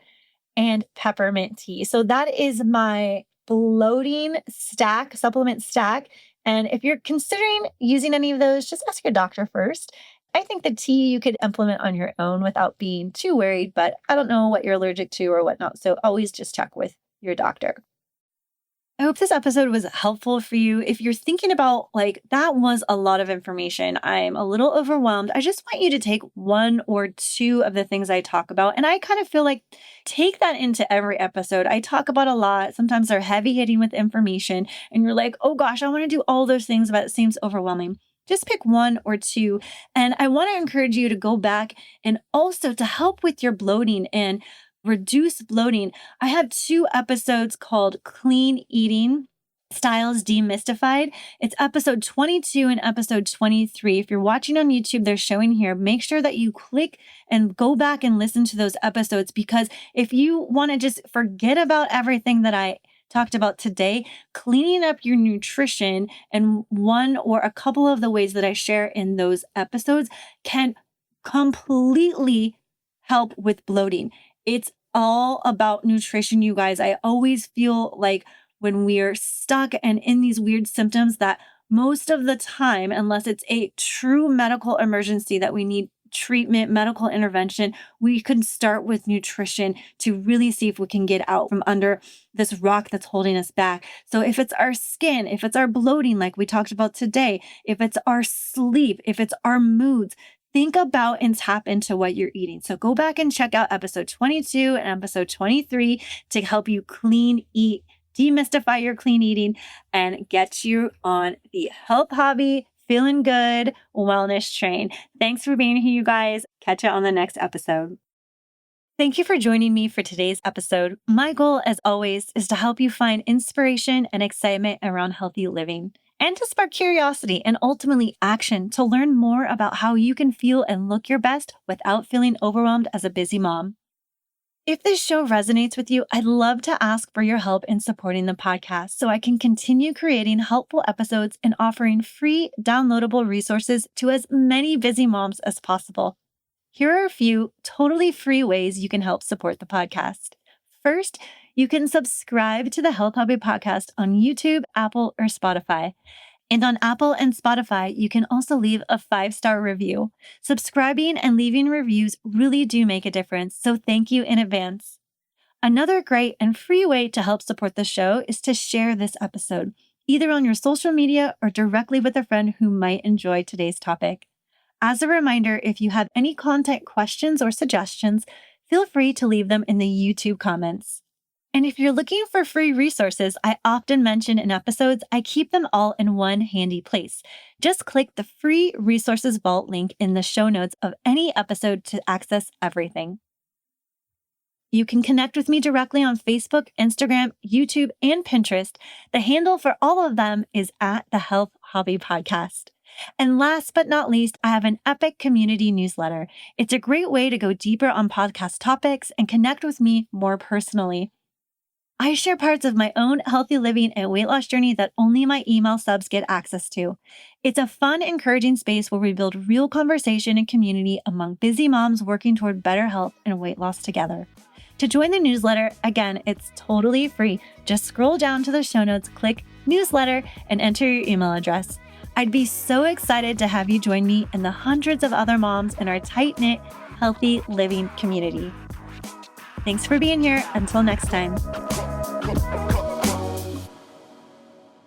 and peppermint tea. So that is my bloating stack, supplement stack. And if you're considering using any of those, just ask your doctor first. I think the tea you could implement on your own without being too worried, but I don't know what you're allergic to or whatnot. So always just check with your doctor. I hope this episode was helpful for you. If you're thinking about like, that was a lot of information, I'm a little overwhelmed. I just want you to take one or two of the things I talk about. And I kind of feel like take that into every episode. I talk about a lot. Sometimes they're heavy hitting with information and you're like, oh gosh, I want to do all those things, but it seems overwhelming. Just pick one or two. And I want to encourage you to go back and also to help with your bloating and reduce bloating. I have two episodes called Clean Eating Styles Demystified. It's episode 22 and episode 23. If you're watching on YouTube, they're showing here. Make sure that you click and go back and listen to those episodes, because if you want to just forget about everything that I talked about today, cleaning up your nutrition and one or a couple of the ways that I share in those episodes can completely help with bloating. It's all about nutrition, you guys. I always feel like when we are stuck and in these weird symptoms that most of the time, unless it's a true medical emergency that we need treatment, medical intervention, we can start with nutrition to really see if we can get out from under this rock that's holding us back. So if it's our skin, if it's our bloating, like we talked about today, if it's our sleep, if it's our moods, think about and tap into what you're eating. So go back and check out episode 22 and episode 23 to help you clean eat, demystify your clean eating, and get you on the health hobby feeling good wellness train. Thanks for being here, you guys. Catch you on the next episode. Thank you for joining me for today's episode. My goal, as always, is to help you find inspiration and excitement around healthy living and to spark curiosity and ultimately action to learn more about how you can feel and look your best without feeling overwhelmed as a busy mom. If this show resonates with you, I'd love to ask for your help in supporting the podcast so I can continue creating helpful episodes and offering free downloadable resources to as many busy moms as possible. Here are a few totally free ways you can help support the podcast. First, you can subscribe to the Health Hobby podcast on YouTube, Apple, or Spotify. And on Apple and Spotify, you can also leave a 5-star review. Subscribing and leaving reviews really do make a difference, so thank you in advance. Another great and free way to help support the show is to share this episode, either on your social media or directly with a friend who might enjoy today's topic. As a reminder, if you have any content questions or suggestions, feel free to leave them in the YouTube comments. And if you're looking for free resources I often mention in episodes, I keep them all in one handy place. Just click the free resources vault link in the show notes of any episode to access everything. You can connect with me directly on Facebook, Instagram, YouTube, and Pinterest. The handle for all of them is at the Health Hobby Podcast. And last but not least, I have an epic community newsletter. It's a great way to go deeper on podcast topics and connect with me more personally. I share parts of my own healthy living and weight loss journey that only my email subs get access to. It's a fun, encouraging space where we build real conversation and community among busy moms working toward better health and weight loss together. To join the newsletter, again, it's totally free. Just scroll down to the show notes, click newsletter, and enter your email address. I'd be so excited to have you join me and the hundreds of other moms in our tight-knit, healthy living community. Thanks for being here. Until next time.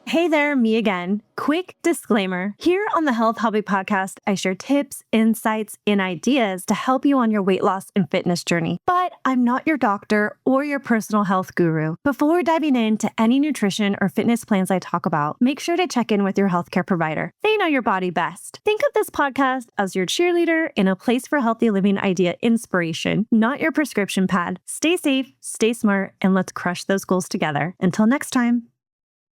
Hey there, me again. Quick disclaimer. Here on the Health Hobby Podcast, I share tips, insights, and ideas to help you on your weight loss and fitness journey. But I'm not your doctor or your personal health guru. Before diving into any nutrition or fitness plans I talk about, make sure to check in with your healthcare provider. They know your body best. Think of this podcast as your cheerleader in a place for healthy living idea inspiration, not your prescription pad. Stay safe, stay smart, and let's crush those goals together. Until next time.